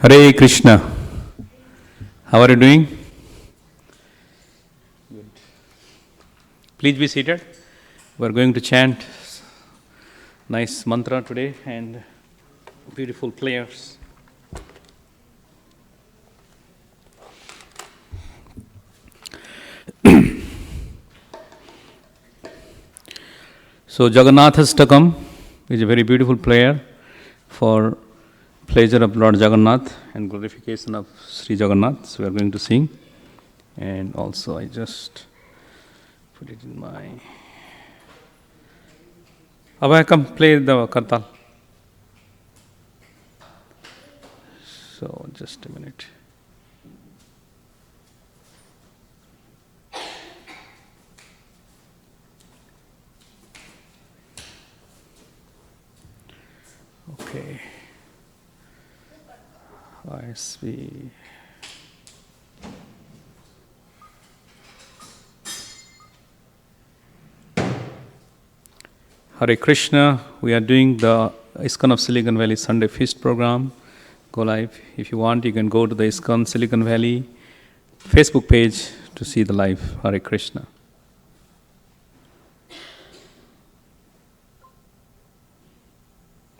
Hare Krishna. How are you doing? Good. Please be seated. We are going to chant nice mantra today and beautiful prayers. So Jagannath has to come is a very beautiful prayer for pleasure of Lord Jagannath and glorification of Sri Jagannath. So we are going to sing, and also I just put it in my. Abhay, come play the kartal. So just a minute. Okay. ISV. Hare Krishna. We are doing the ISKCON of Silicon Valley Sunday Feast program. Go live. If you want, you can go to the ISKCON Silicon Valley Facebook page to see the live. Hare Krishna.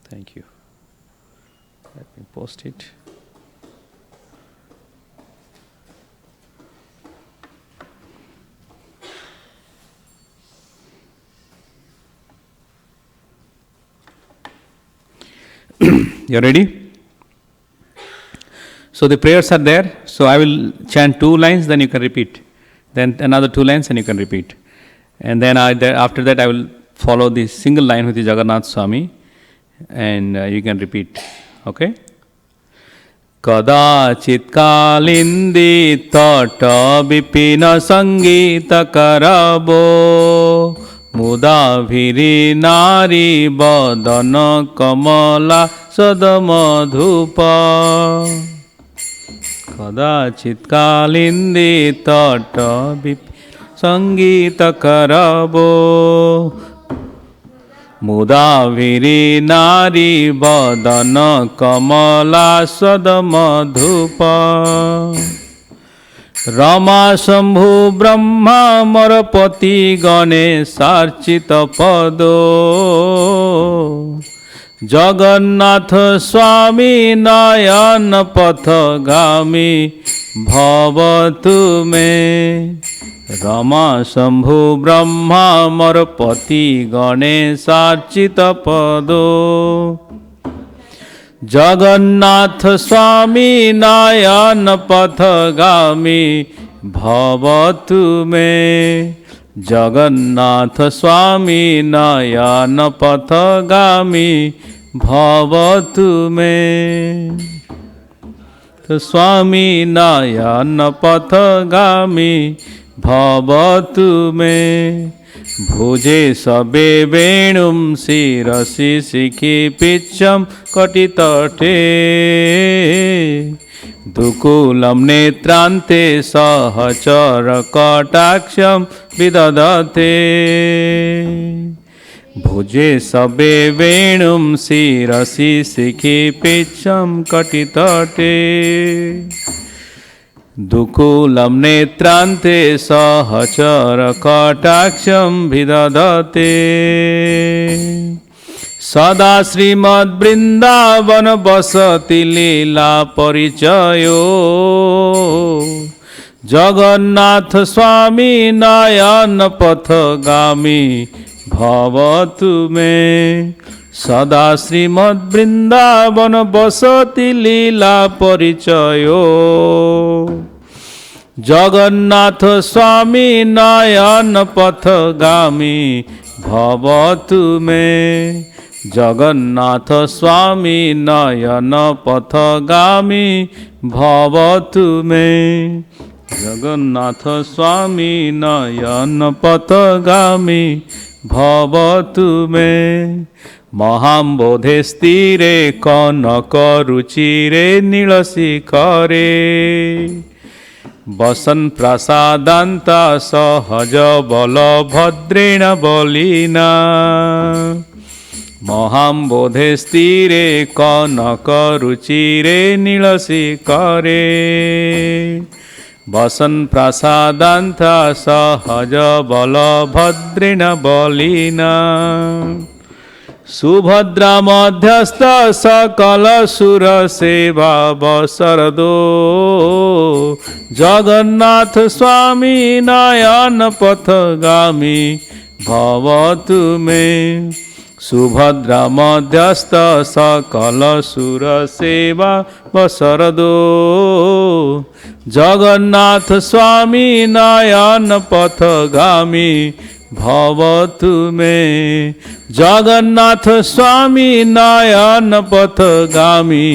Thank you. Let me post it. You ready? So the prayers are there. So I will chant 2 lines, then you can repeat. Then another 2 lines, and you can repeat. And then after that, I will follow the single line with the Jagannath Swami, and you can repeat. Okay? Kadachit kalindi tata vipina sangita karabo muda viri nari badana kamala sadamadhupa. Kadachit kalindi tata vipina sangita karabo muda viri nari badana kamala sadamadhupa. Rama Shambhu Brahma Marapati Ganesh Archita Pado Jagannath Swami Nayan Pathagami Bhavatu Me. Rama Shambhu Brahma Marapati Ganesh Archita Pado Jagannath Swami Nayan Pathagami Bhavatu Me. Jagannath Swami Nayan Pathagami Bhavatu Me. Swami Nayan Pathagami Bhavatu Me. Bhuje sabe venum sirasi sikhi picham katitate dukulam netrante sahachara kataksham vidadate. Bhuje sabe venum sirasi sikhi picham katitate dukulam netrante sahachara kataksham vidadate. Sada Srimad Vrindavan basati lila parichayo Jagannath Swami Nayan Pathagami Bhavatu Me. Sada Srimad Vrindavan basati lila parichayo Jagannath Swami Nayan Pathagami Bhavatu Me. Jagannath Swami Nayan Pathagami Bhavatu Me. Jagannath Swami Nayan Pathagami Bhavatu Me. Mahambodhe stire kanaka ruchire nilasikare Basan prasadanta sahaja bala bhadrena balina মহাম্বোধে স্থিরে Kanak রুচিরে নীলশিখরে বসন প্রসাদান্থ সহজ বলভদ্রেণ বলিনা সুভদ্রা মধ্যস্থ সকল সুর সেবা বসরদো জগন্নাথ স্বামী নয়ন পথগামী ভবতু মে সুভদ্রা মধ্যস্থ সকল সুর সেবা বসরদো জগন্নাথ স্বামী নয়ন পথগামী ভবতু মে জগন্নাথ স্বামী নয়ন পথগামী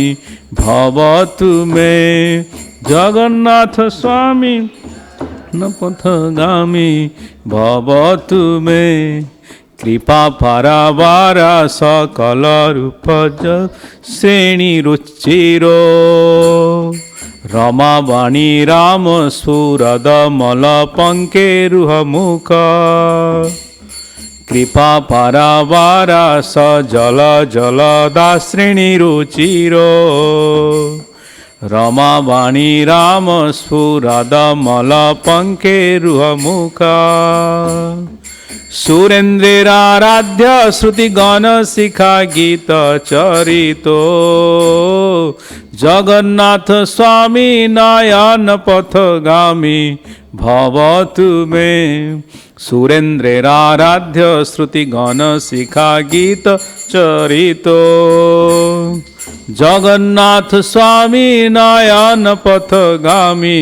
ভবতু মে জগন্নাথ স্বামী পথগামী ভবতু মে কৃপা পরাবারা সকল রূপজ শ্রেণী রুচির রমাবাণী রাম সুরদ মল পঙ্কে রুহ মুখ কৃপা পরাবারা স জল জলদা শ্রেণী রুচির রমাবাণী রাম স্ফুরদ মল পঙ্কে রুহ মুখ সুরেন্দ্রের আরাধ্য শ্রুতি গণ শিখা গীত চরিত জগন্নাথ স্বামী নয়ন পথগামী ভবতু মে সুরেন্দ্রের আরাধ্য শ্রুতি গণ শিখা গীত চরিত জগন্নাথ স্বামী নয়ন পথগামী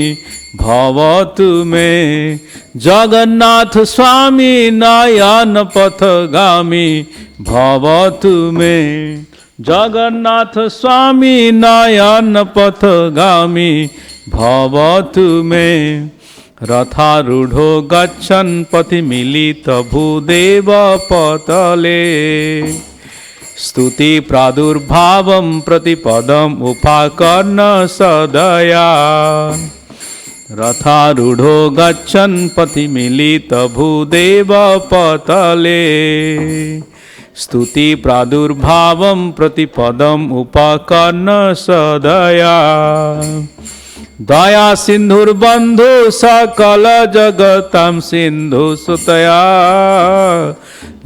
ভবতু মে জগন্নাথ স্বামী নয়ন পথগামী ভবতু মে জগন্নাথ স্বামী নয়ন পথগামী ভবতু মে রথারূঢ় গচ্ছন পথি মিলিত ভূদেব পতলে स्तुति प्रादुर्भावं प्रतिपदम उपाकर्ण सदया रथारूढ़ो गच्छन् पथि मिलित भूदेव पतले स्तुति प्रादुर्भावं प्रतिपदम उपाकर्ण सदया दया सिंधुर्बंधु सकल जगतां सिंधु सुतया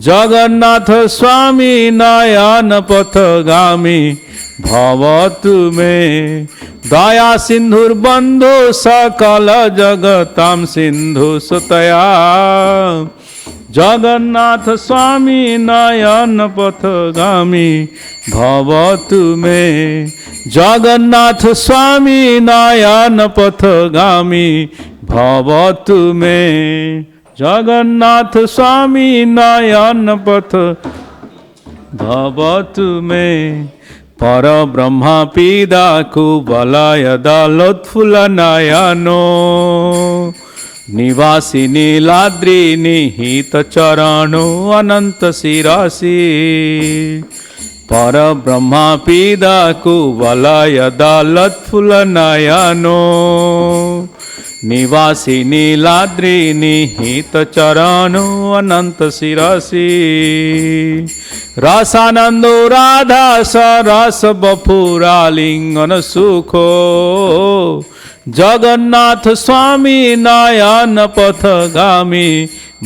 जगन्नाथ स्वामी नयन पथगामी भवतु मे दया सिंधुर्बंधु सकल जगतां सिंधु सुतया जगन्नाथ स्वामी नयन पथगामी भवतु मे जगन्नाथ स्वामी नयन पथगामी भवतु मे जगन्नाथ स्वामी नयन पथ भवतु मे पर ब्रह्मा पीदा कुबलय दलोत्फुल्ल नयनो निवासी नीलाद्रि निहित चरणो अनंत शिरासि पर ब्रह्मा पीदा कुबलय दलोत्फुल्ल नयनो निवासी नीलाद्रि निहित चरणो अनंत शिरसि रसानंदो राधा सरस बफुरा लिंगन सुखो जगन्नाथ स्वामी नयन पथगामी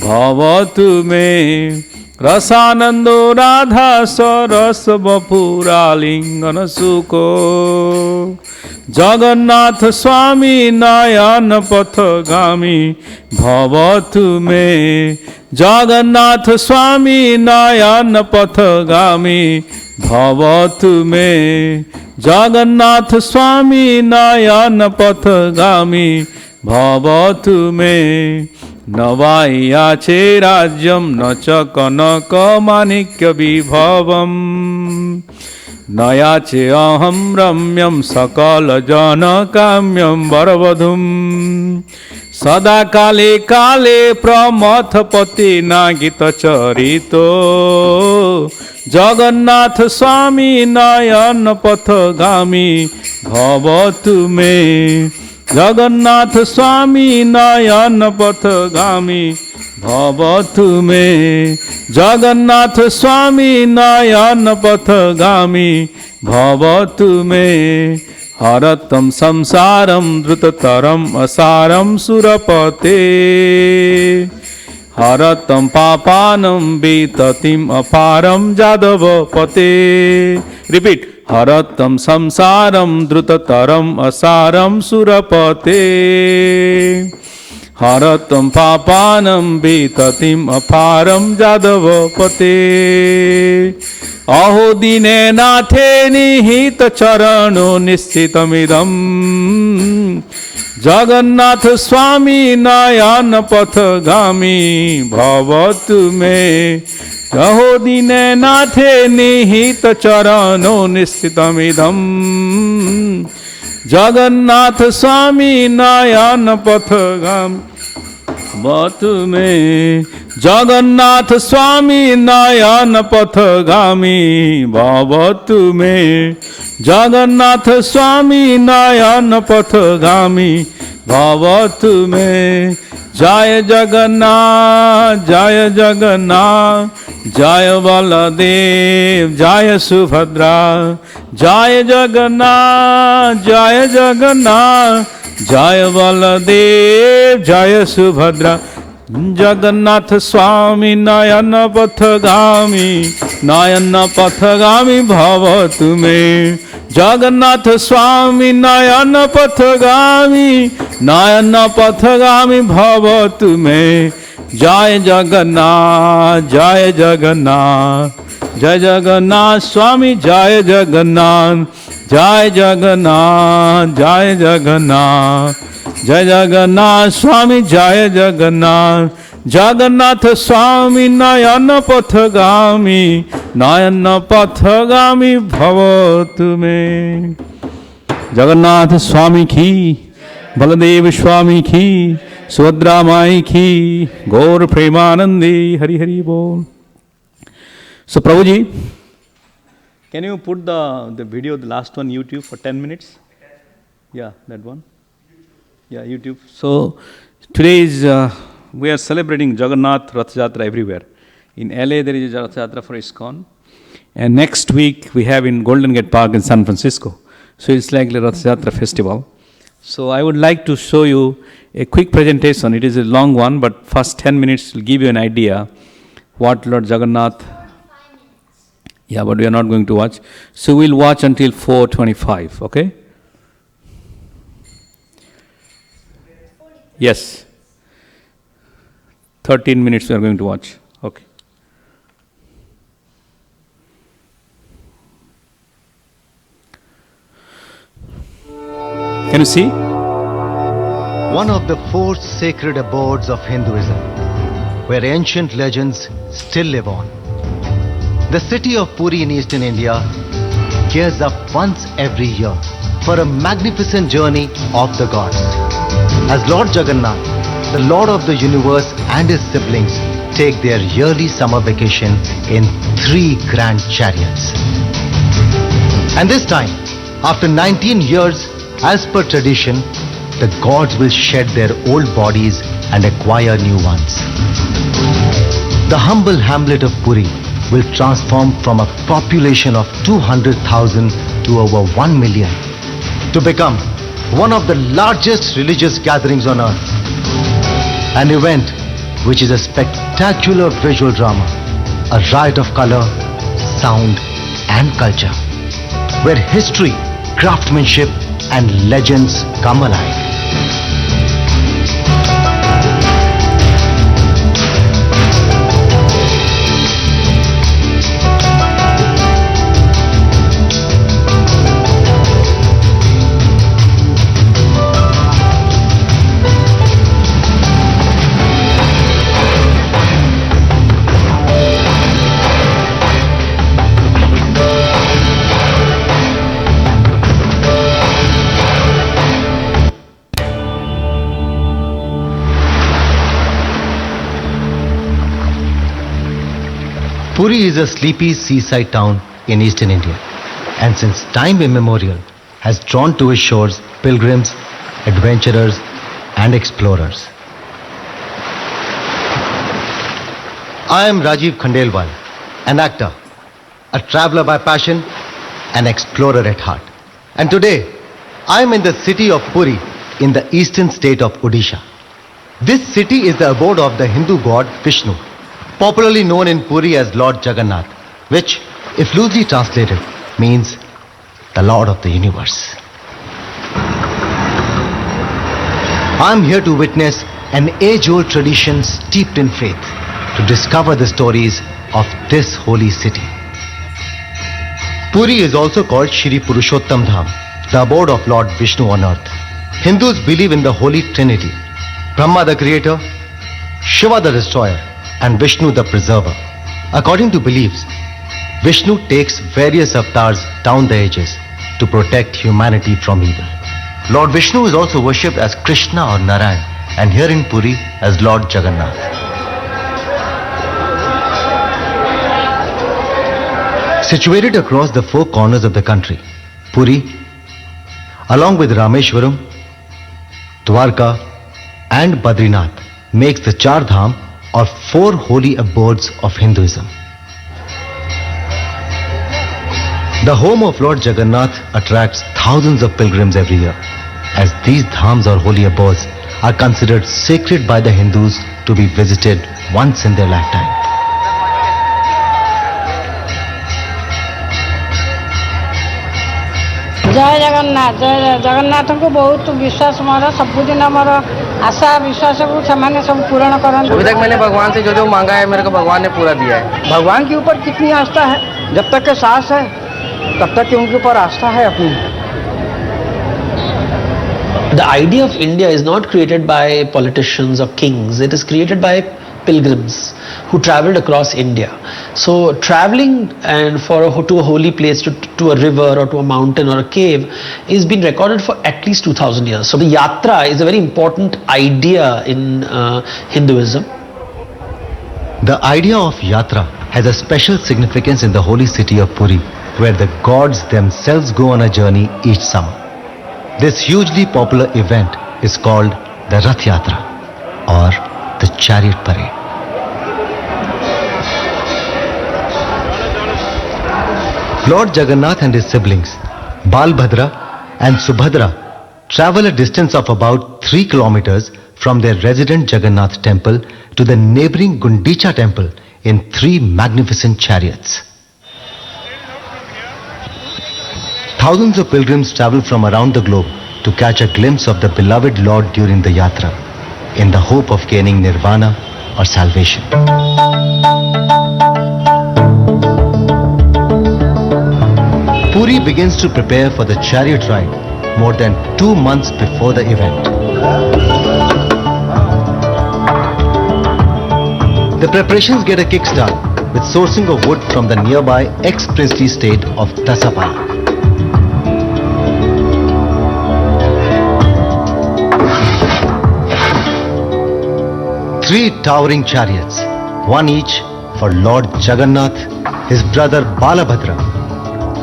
भवतु मे रसानंदो राधा सरस बफुरा लिंगन सुखो जगन्नाथ स्वामी नयन पथगामी भवतु मे जगन्नाथ स्वामी नयन पथगामी भवतु मे जगन्नाथ स्वामी नयन पथगामी भवतु मे नवायाचे राज्यं न च कनक माणिक्य विभवम् नयाचे अहं रम्यं सकल जन काम्यं वरवधूं सदा काले काले प्रमथपति नागित चरितो जगन्नाथ स्वामी नयन पथगामी भवतु मे जगन्नाथ स्वामी नयन पथगामी भवतु मे जगन्नाथ स्वामी नयन पथगामी भवतु मे हरतं संसारं द्रुततरं असारं सुरपते हरतं पापानं विततिं अपारं जादवपते रिपीट हरतं संसारं द्रुततरं असारं सुरपते हरतं पापानं विततिं अपारं जादवपते अहो दीने नाथे निहित चरणो निश्चितमिदं जगन्नाथ स्वामी नयन पथगामी भवतु मे अहो दीने नाथे निहित चरणो निश्चितमिदं जगन्नाथ स्वामी नयन पथगामी भवतु मे जगन्नाथ स्वामी नयन पथगामी भवतु मे जगन्नाथ स्वामी नयन पथगामी भवतु मे जय जगन्नाथ जय जगन्नाथ जय बलदेव जय सुभद्रा जय जगन्नाथ जय जगन्नाथ जय बलदेव जय सुभद्रा जगन्नाथ स्वामी नयन पथगामी भवतु मे जगन्नाथ स्वामी नयन पथगामी भवतु मे जय जगन्नाथ जय जगन्नाथ जय जगन्नाथ स्वामी जय जगन्नाथ जय जगन्नाथ जय जगन्नाथ जय जगन्नाथ स्वामी जय जगन्नाथ जगन्नाथ स्वामी नयन पथगामी भवतु मे जगन्नाथ स्वामी की बलदेव स्वामी की सुभद्रा माई की गौर प्रेमानंदी हरि हरि बोल. So Prabhuji, can you put the video, the last one, YouTube for 10 minutes? Yeah, that one. Yeah, YouTube. So today is, we are celebrating Jagannath Rath Yatra everywhere. In LA there is a Rath Yatra for ISKCON. And next week we have in Golden Gate Park in San Francisco. So it's like the Rath Yatra festival. So I would like to show you a quick presentation. It is a long one, but first 10 minutes will give you an idea what Lord Jagannath. Yeah, but we are not going to watch. So we'll watch until 4:25, okay? Yes. 13 minutes we are going to watch. Okay. Can you see? One of the four sacred abodes of Hinduism, where ancient legends still live on. The city of Puri in eastern India gears up once every year for a magnificent journey of the gods. As Lord Jagannath, the Lord of the universe, and his siblings take their yearly summer vacation in 3 grand chariots. And this time, after 19 years, as per tradition, the gods will shed their old bodies and acquire new ones. The humble hamlet of Puri will transform from a population of 200,000 to over 1 million to become one of the largest religious gatherings on earth. An event which is a spectacular visual drama, a riot of color, sound and culture, where history, craftsmanship and legends come alive. Puri is a sleepy seaside town in eastern India, and since time immemorial has drawn to its shores pilgrims, adventurers and explorers. I am Rajiv Khandelwal, an actor, a traveler by passion, an explorer at heart. And today, I am in the city of Puri in the eastern state of Odisha. This city is the abode of the Hindu god Vishnu, popularly known in Puri as Lord Jagannath, which, if loosely translated, means the Lord of the Universe. I am here to witness an age-old tradition steeped in faith, to discover the stories of this holy city. Puri is also called Shri Purushottam Dham, the abode of Lord Vishnu on earth. Hindus believe in the Holy Trinity, Brahma the creator, Shiva the destroyer, and Vishnu the preserver. According to beliefs, Vishnu takes various avatars down the ages to protect humanity from evil. Lord Vishnu is also worshipped as Krishna or Narayan, and here in Puri as Lord Jagannath. Situated across the four corners of the country, Puri, along with Rameshwaram, Dwarka and Badrinath, makes the Char Dham or four holy abodes of Hinduism. The home of Lord Jagannath attracts thousands of pilgrims every year, as these dhams or holy abodes are considered sacred by the Hindus to be visited once in their lifetime. जय जगन्नाथ जय जगन्नाथ को बहुत विश्वास मोर सबुदिन मोर आशा विश्वास को सामान्य सब पूर्ण करन। अभी तक मैंने भगवान से जो मांगा है मेरे को भगवान ने पूरा दिया है। भगवान के ऊपर कितनी आस्था है, जब तक के सांस है तब तक के उनके ऊपर आस्था है अपनी। The idea of India is not created by politicians or kings, it is created by pilgrims who traveled across India. So traveling and to a holy place, to a river or to a mountain or a cave is been recorded for at least 2000 years. So the yatra is a very important idea in Hinduism. The idea of yatra has a special significance in the holy city of Puri, where the gods themselves go on a journey each summer. This hugely popular event is called the Rath Yatra or the Chariot Parade. Lord Jagannath and his siblings, Balbhadra and Subhadra, travel a distance of about 3 kilometers from their resident Jagannath temple to the neighboring Gundicha temple in 3 magnificent chariots. Thousands of pilgrims travel from around the globe to catch a glimpse of the beloved Lord during the yatra, in the hope of gaining nirvana or salvation. Puri begins to prepare for the chariot ride more than 2 months before the event. The preparations get a kickstart with sourcing of wood from the nearby ex-princely state of Dasapala. 3 towering chariots, one each for Lord Jagannath, his brother Balabhadra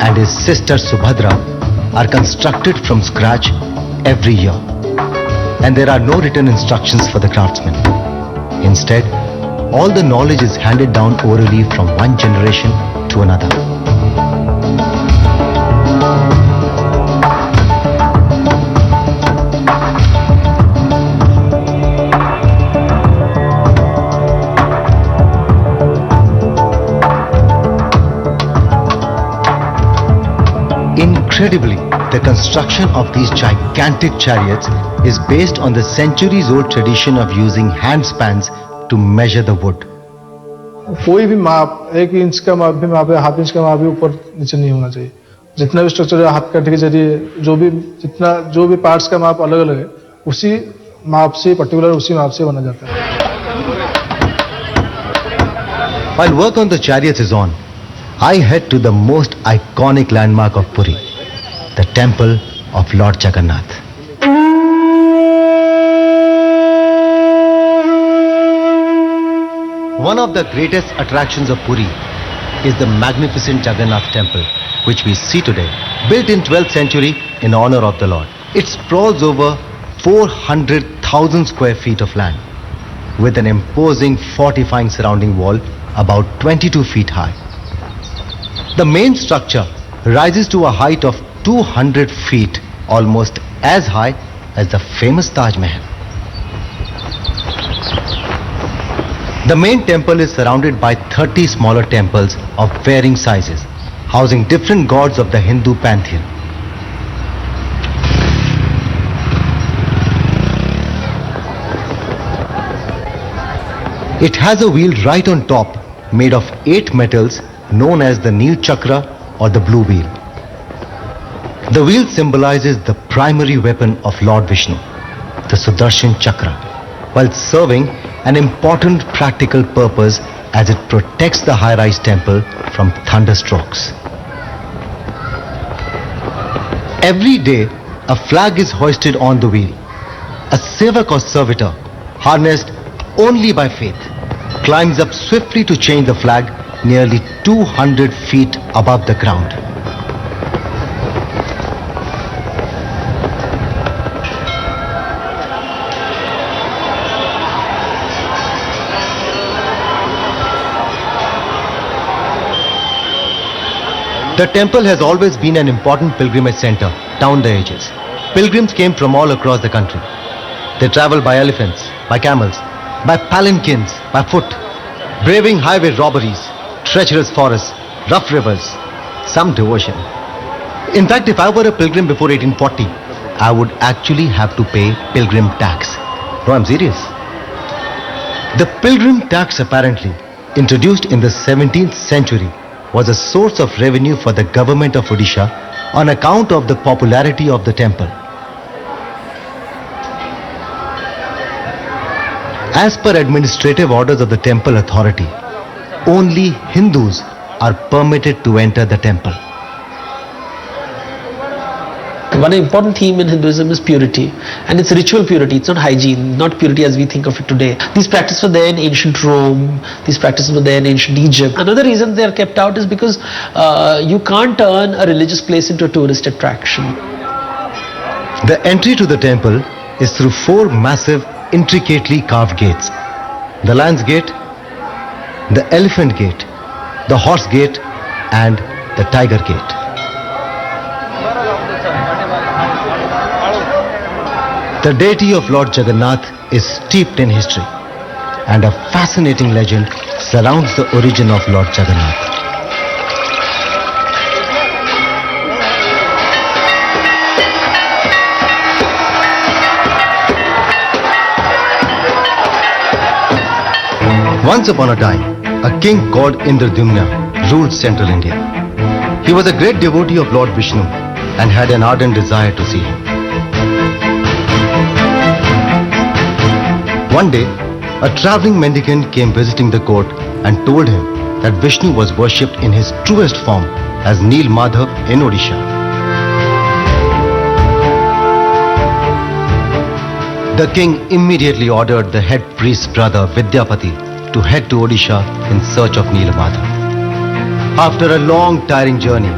and his sister Subhadra, are constructed from scratch every year. And there are no written instructions for the craftsmen. Instead, all the knowledge is handed down orally from one generation to another. Incredibly, the construction of these gigantic chariots is based on the centuries-old tradition of using hand spans to measure the wood. कोई भी माप 1 inch का माप भी मापे, half inch का माप भी ऊपर नीचे नहीं होना चाहिए। जितना भी स्ट्रक्चर है हाथ काटे के जरिए जो भी पार्ट्स का माप अलग अलग है, उसी माप से पर्टिकुलर उसी माप से बना जाता है। While work on the chariots is on, I head to the most iconic landmark of Puri, the temple of Lord Jagannath. One of the greatest attractions of Puri is the magnificent Jagannath temple, which we see today, built in 12th century in honor of the Lord. It sprawls over 400,000 square feet of land, with an imposing fortifying surrounding wall about 22 feet high. The main structure rises to a height of 200 feet, almost as high as the famous Taj Mahal. The main temple is surrounded by 30 smaller temples of varying sizes, housing different gods of the Hindu pantheon. It has a wheel right on top made of 8 metals known as the Neel Chakra or the blue wheel. The wheel symbolizes the primary weapon of Lord Vishnu, the Sudarshan Chakra, while serving an important practical purpose as it protects the high-rise temple from thunderstrokes. Every day, a flag is hoisted on the wheel. A sevak or servitor, harnessed only by faith, climbs up swiftly to change the flag nearly 200 feet above the ground. The temple has always been an important pilgrimage center down the ages. Pilgrims came from all across the country. They traveled by elephants, by camels, by palanquins, by foot, braving highway robberies, treacherous forests, rough rivers, some devotion. In fact, if I were a pilgrim before 1840, I would actually have to pay pilgrim tax. No, I'm serious. The pilgrim tax, apparently introduced in the 17th century, was a source of revenue for the government of Odisha on account of the popularity of the temple. As per administrative orders of the temple authority, only Hindus are permitted to enter the temple. One important theme in Hinduism is purity, and it's ritual purity. It's not hygiene, not purity as we think of it today. These practices were there in ancient Rome, these practices were there in ancient Egypt. Another reason they are kept out is because you can't turn a religious place into a tourist attraction. The entry to the temple is through 4 massive, intricately carved gates. The Lion's Gate, the Elephant Gate, the Horse Gate, and the Tiger Gate. The deity of Lord Jagannath is steeped in history, and a fascinating legend surrounds the origin of Lord Jagannath. Once upon a time, a king called Indradumna ruled central India. He was a great devotee of Lord Vishnu and had an ardent desire to see him. One day, a traveling mendicant came visiting the court and told him that Vishnu was worshipped in his truest form as Neel Madhav in Odisha. The king immediately ordered the head priest's brother Vidyapati to head to Odisha in search of Neel Madhav. After a long, tiring journey,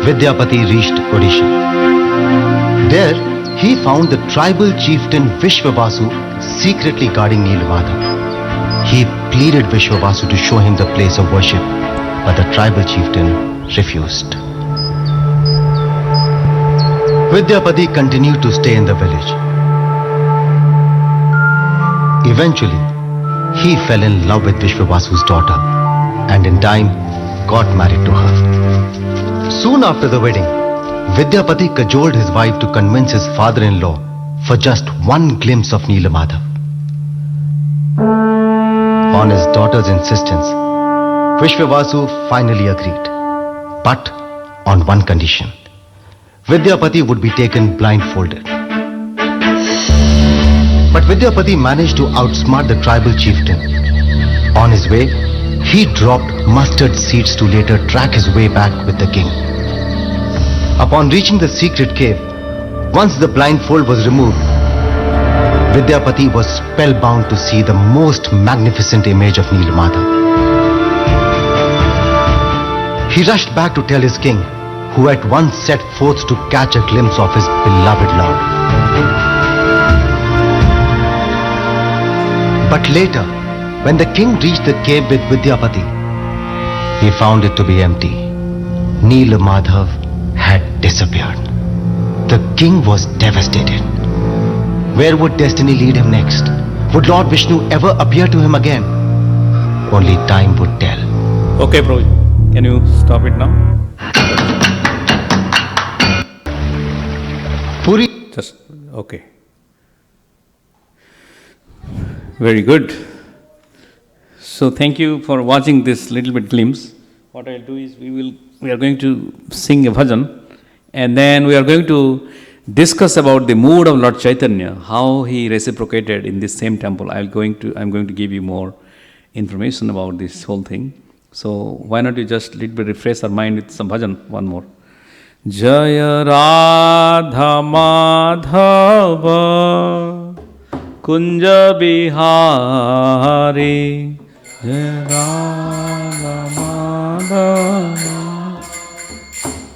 Vidyapati reached Odisha. There, he found the tribal chieftain Vishwavasu secretly guarding Neel Madhav. He pleaded Vishwavasu to show him the place of worship, but the tribal chieftain refused. Vidyapati continued to stay in the village. Eventually, he fell in love with Vishwavasu's daughter and in time got married to her. Soon after the wedding, Vidyapati cajoled his wife to convince his father-in-law for just one glimpse of Neel Madhav. On his daughter's insistence, Vishwavasu finally agreed, but on one condition. Vidyapati would be taken blindfolded. But Vidyapati managed to outsmart the tribal chieftain. On his way, he dropped mustard seeds to later track his way back with the king. Upon reaching the secret cave, once the blindfold was removed, Vidyapati was spellbound to see the most magnificent image of Neel Madhav. He rushed back to tell his king, who at once set forth to catch a glimpse of his beloved lord. But later, when the king reached the cave with Vidyapati, he found it to be empty. Neela Madhav had disappeared. The king was devastated. Where would destiny lead him next? Would Lord Vishnu ever appear to him again? Only time would tell. Okay, Prabhu, can you stop it now? Puri. Just, okay. Very good. So thank you for watching this little bit glimpse. What I'll do is we are going to sing a bhajan, and then we are going to discuss about the mood of Lord Chaitanya, how he reciprocated in this same temple. I'm going to give you more information about this whole thing. So why not you just little bit refresh our mind with some bhajan, one more. Jaya Radha Madhava Kunja Bihari Jaya Radha Madhava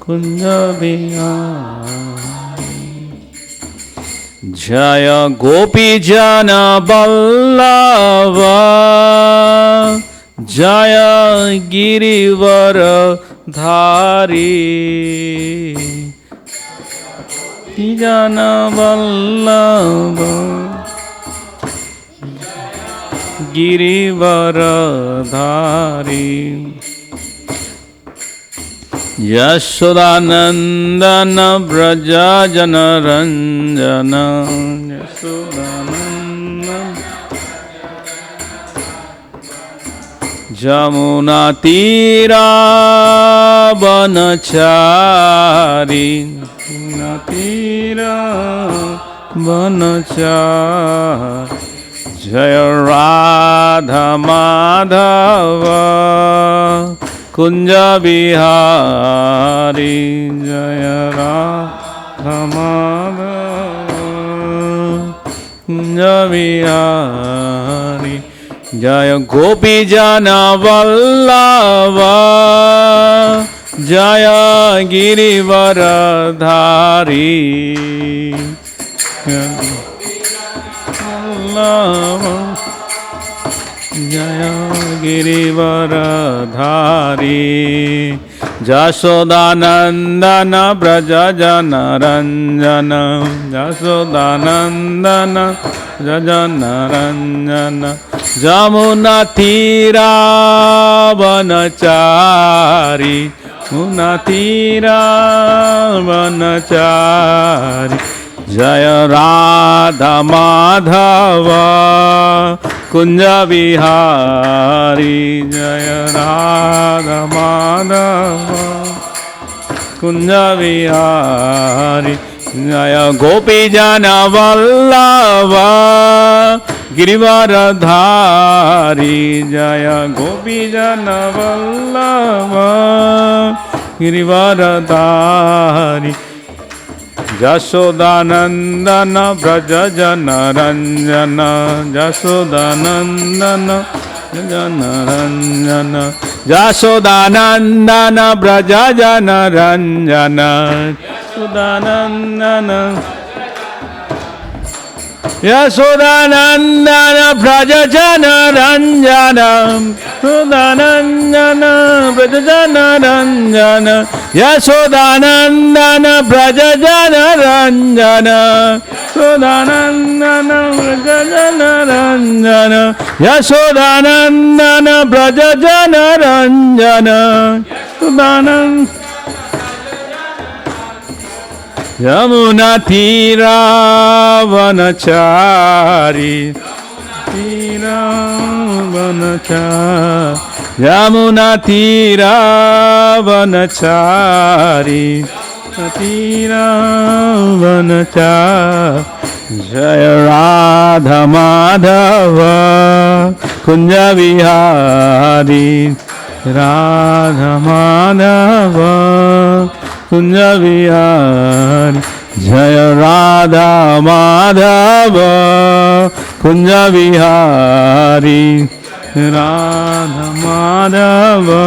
Kunja Bihari Jaya Gopi Jana Ballava Jaya Girivara Dhari Jana Vallabha Girivara Dhari Yashodanandana Braja Jana Ranjana Yashodanandana Jamuna Tira Banachari Jamuna Tira Banachari Jaya Radha Madhava Kunja Bihari Jaya Radha Madhava Kunja Bihari Jaya Gopi Jana Vallava Jaya Girivara Dhari Vallava Jaya Girivara Dhari Jashodanandana Braja Jana Ranjana Jashodanandana Braja Jana Ranjana Jamuna Tira Vanachari Jamuna Tira Vanachari Jaya Radha Madhava Kunja Bihari Jaya Radha Madhava Kunja Bihari Jaya Gopi Jana Vallava Girivara Dhari Jaya Gopi Jana Vallava Girivara Dhari Jashodanandana Braja Jana Ranjana Jashodanandana Jana Ranjana Jashodanandana Braja Jana Ranjana Jashodanandana Yashodanandana Braja Jana Ranjana Yashodanandana Braja Jana Ranjana Yashodanandana Braja Jana Ranjana Yashodanandana Braja Jana Ranjana Yashodanandana Braja Jana Ranjana Yashodanandana Yamuna Tira Vanachari Tira Vanachari Yamuna Tira Vanachari Tira Vanachari Jaya Radha Madhava Kunja Bihari Radha Madhava Kunja Bihari Jaya Radha Madhava Kunja Bihari Radha Madhava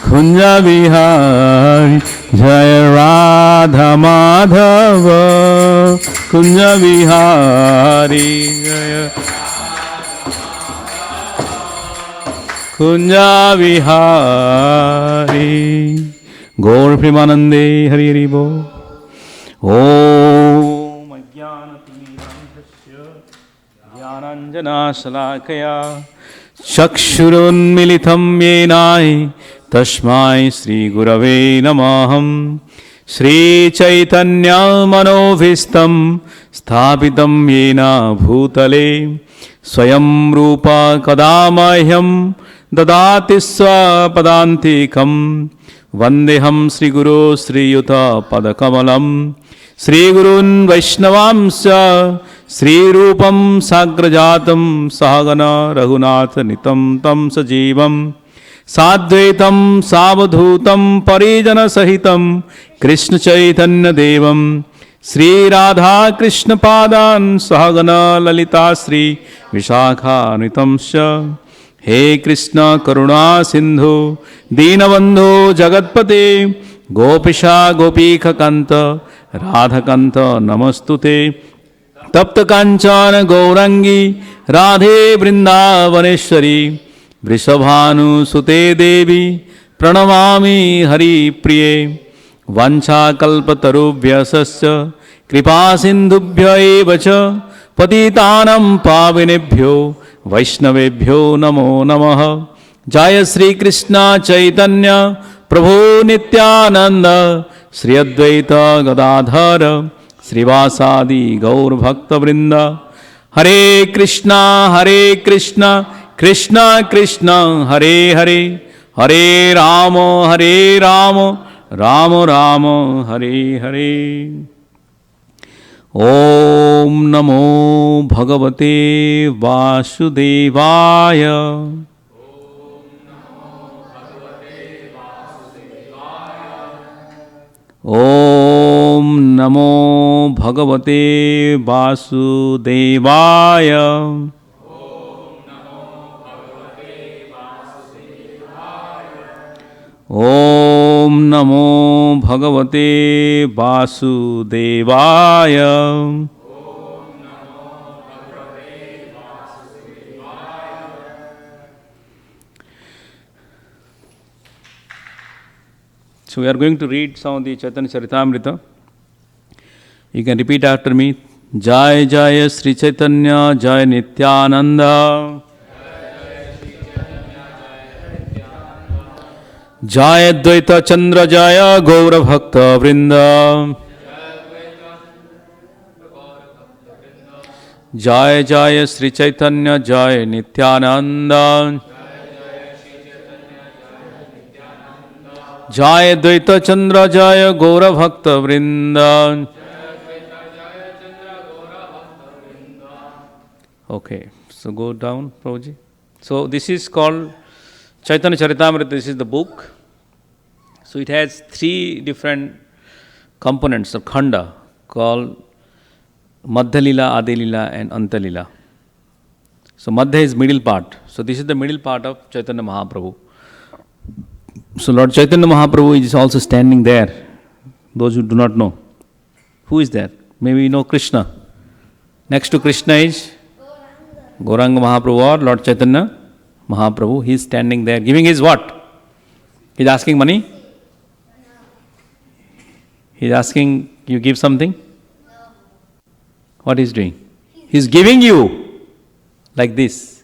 Kunja Bihari Jaya Radha Madhava Kunja Bihari Jaya Kunja Vihari Gaur Premanande Hari Hari Bo Om Ajnanatimirandhasya Jnananjana Shalakaya Chakshurunmilitam Yenai Tasmai Sri Gurave Namaham Sri Chaitanya Manobhistam Sthapitam Yena Bhutale Swayam Rupa Kadamahyam Dadati Swapadantikam Vandeham Sri Guru Sri Yuta Padakamalam Sri Gurun Vaishnavamsya Sri Rupam Sagrajatam Sahagana Raghunath Nitam Tam Sajivam Sadvaitam Savadhutam Parijana Sahitam Krishna Chaitanya Devam Sri Radha Krishna Padan Sahagana Lalita Sri Vishakha Nitamsya He Krishna Karuna Sindhu Dinabandhu Jagatpate Gopisha Gopika Kanta Radha Kanta Namastute Tapta Kanchana Gaurangi Radhe Vrindavaneshwari Vrishabhanu Sute Devi Pranamami Hari Priye Vancha Kalpatarubhyasasya Kripa Sindhubhya evacha Patitanam Pavinebhyo Vaishnavebhyo Namo Namaha Jaya Sri Krishna Chaitanya Prabhu Nityananda Sri Advaita Gadadhara Srivasadi Gaur Bhakta Vrinda Hare Krishna Krishna Krishna Hare Hare Hare Rama Rama Rama Hare Hare Om Namo Bhagavate Vasudevaya Om Namo Bhagavate Vasudevaya Om Namo Bhagavate Vasudevaya So we are going to read some of the Chaitanya Charitamrita. You can repeat after me. Jai Jai Sri Chaitanya Jai Nityananda Jai Advaita Chandra Jaya Gaura Bhakta Vrinda Jai Jai Sri Chaitanya Jai Nityananda Jai Advaita Chandra Jaya Gaura Bhakta Vrinda. Okay, so go down, Prabhuji. So this is called Chaitanya Charitamrita. This is the book. So it has three different components of khanda called Madhya Lila, Adi Lila and Anta Lila. So Madhya is middle part. So this is the middle part of Chaitanya Mahaprabhu. So Lord Chaitanya Mahaprabhu is also standing there. Those who do not know. Who is there? Maybe you know Krishna. Next to Krishna is Gauranga Mahaprabhu or Lord Chaitanya Mahaprabhu. He is standing there giving his what? He is asking money? He is asking you give something? What he is doing? He is giving you like this.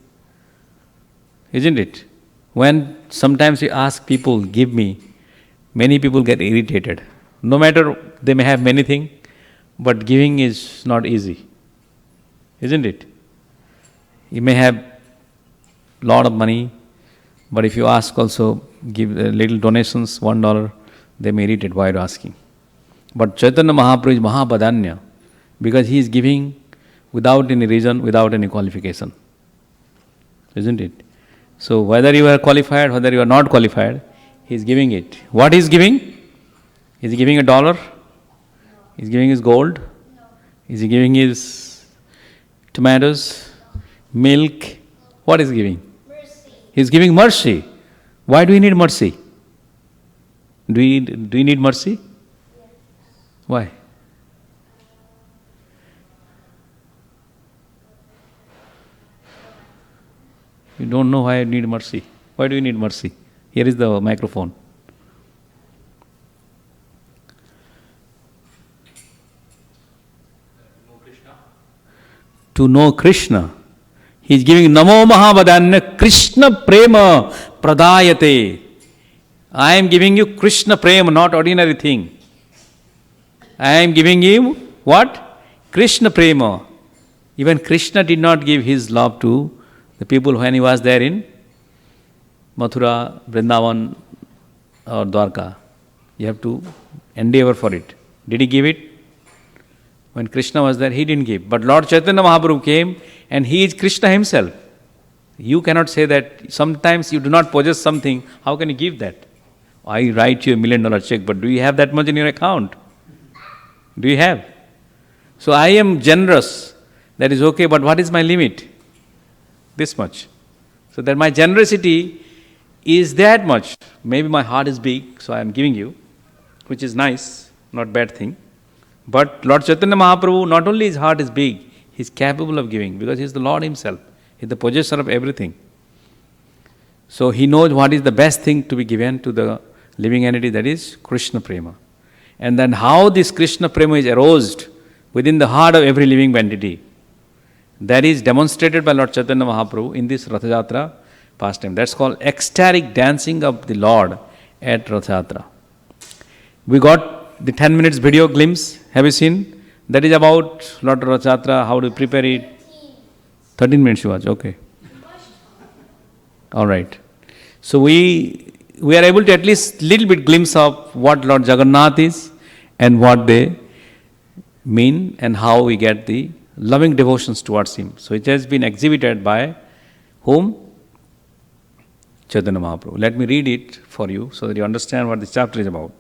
Isn't it? When sometimes you ask people, give me, many people get irritated. No matter they may have many things, but giving is not easy. Isn't it? You may have lot of money, but if you ask also, give little donations, $1, they may irritate. Why are you asking? But Chaitanya Mahaprabhu is Mahabadanya, because he is giving without any reason, without any qualification. Isn't it? So whether you are qualified, whether you are not qualified, he is giving it. What he is giving? Is he giving $1? Is he giving his gold? Is he giving his tomatoes, milk? What is he giving? Mercy. He is giving mercy. Why do we need mercy? Do we need mercy? Yes. Why? You don't know why I need mercy. Why do you need mercy? Here is the microphone. To know Krishna. He is giving Namo Mahavadanya Krishna Prema Pradayate. I am giving you Krishna Prema, not ordinary thing. I am giving you what? Krishna Prema. Even Krishna did not give his love to the people when he was there in Mathura, Vrindavan or Dwarka. You have to endeavor for it. Did he give it? When Krishna was there, he didn't give. But Lord Chaitanya Mahaprabhu came and he is Krishna himself. You cannot say that sometimes you do not possess something, how can you give that? I write you $1 million check, but do you have that much in your account? Do you have? So I am generous. That is okay, but what is my limit? This much. So that my generosity is that much. Maybe my heart is big, so I am giving you, which is nice, not bad thing. But Lord Chaitanya Mahaprabhu, not only his heart is big, he is capable of giving because he is the Lord himself. He is the possessor of everything. So he knows what is the best thing to be given to the living entity, that is Krishna Prema. And then how this Krishna Prema is aroused within the heart of every living entity. That is demonstrated by Lord Chaitanya Mahaprabhu in this Ratha Yatra pastime. That's called ecstatic dancing of the Lord at Ratha Yatra. We got the 10 minutes video glimpse. Have you seen? That is about Lord Ratha Yatra, how to prepare it. 13 minutes you watch, okay. Alright. So we are able to at least little bit glimpse of what Lord Jagannath is and what they mean and how we get the loving devotions towards him. So it has been exhibited by whom? Chaitanya Mahaprabhu. Let me read it for you so that you understand what this chapter is about.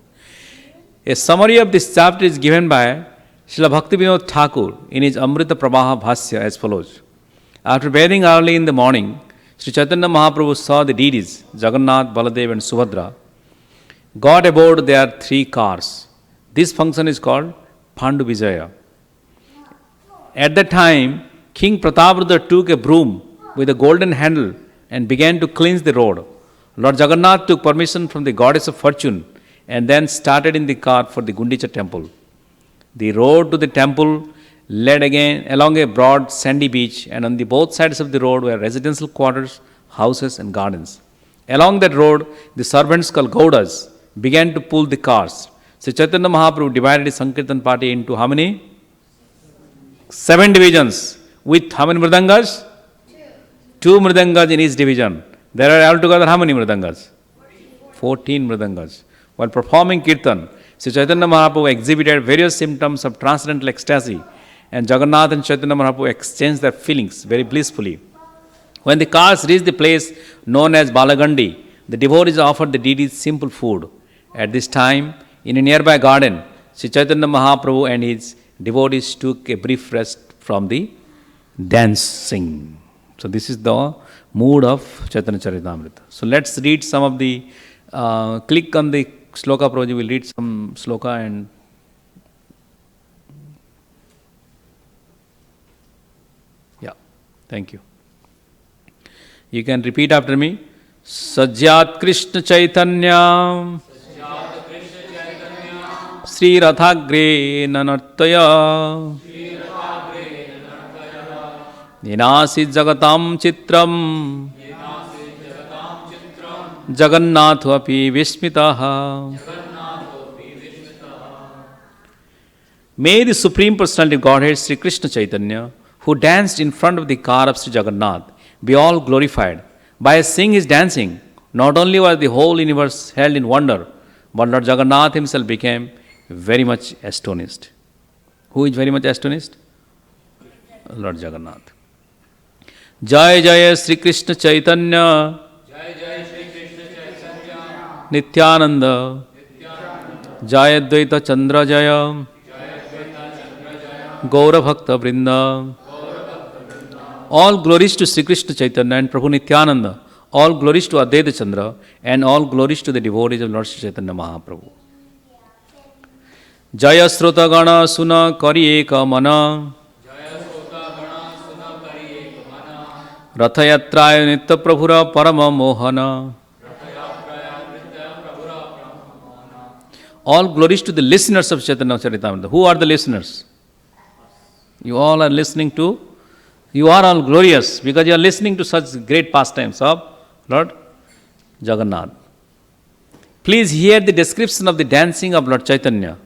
A summary of this chapter is given by Srila Bhaktivinoda Thakur in his Amrita Prabaha Bhasya as follows. After bathing early in the morning, Sri Chaitanya Mahaprabhu saw the deities, Jagannath, Baladev and Subhadra, got aboard their 3 cars. This function is called Pandu Vijaya. At that time, King Prataparudra took a broom with a golden handle and began to cleanse the road. Lord Jagannath took permission from the goddess of fortune and then started in the car for the Gundicha temple. The road to the temple led again along a broad sandy beach, and on the both sides of the road were residential quarters, houses and gardens. Along that road, the servants called Gaudas began to pull the cars. So Chaitanya Mahaprabhu divided his Sankirtan party into how many? 7 divisions. With how many mridangas? 2 mridangas in each division. There are altogether how many mridangas? 14 mridangas. While performing kirtan, Sri Chaitanya Mahaprabhu exhibited various symptoms of transcendental ecstasy, and Jagannath and Chaitanya Mahaprabhu exchanged their feelings very blissfully. When the cars reached the place known as Balagandi, the devotees offered the deities simple food. At this time, in a nearby garden, Sri Chaitanya Mahaprabhu and his devotees took a brief rest from the dancing. So this is the mood of Chaitanya Charitamrita. So let's read some of the, click on the Sloka Prabhuji, will read some Sloka and yeah, thank you. You can repeat after me. Sajjat Krishna Chaitanya Sri Rathagre Nanartaya Ninasi Jagatam Chitram Jagannatho api Vishmitaha. May the Supreme Personality of Godhead, Sri Krishna Chaitanya, who danced in front of the car of Sri Jagannath, be all glorified. By seeing his dancing, not only was the whole universe held in wonder, but Lord Jagannath himself became very much astonished. Who is very much astonished? Lord Jagannath. Jai Jai Sri Krishna Chaitanya Nityananda Jaya Dvaita Chandra Jaya Gaura Bhakta Vrinda. All glories to Sri Krishna Chaitanya and Prabhu Nityananda. All glories to Advaita Chandra and all glories to the devotees of Lord Sri Chaitanya Mahaprabhu. Jaya Srota Gana Suna Kari Eka Mana Rathayatraya Nitya Prabhura Parama Mohana. All glories to the listeners of Chaitanya Charitamrita. Who are the listeners? You all are listening to, you are all glorious because you are listening to such great pastimes of Lord Jagannath. Please hear the description of the dancing of Lord Chaitanya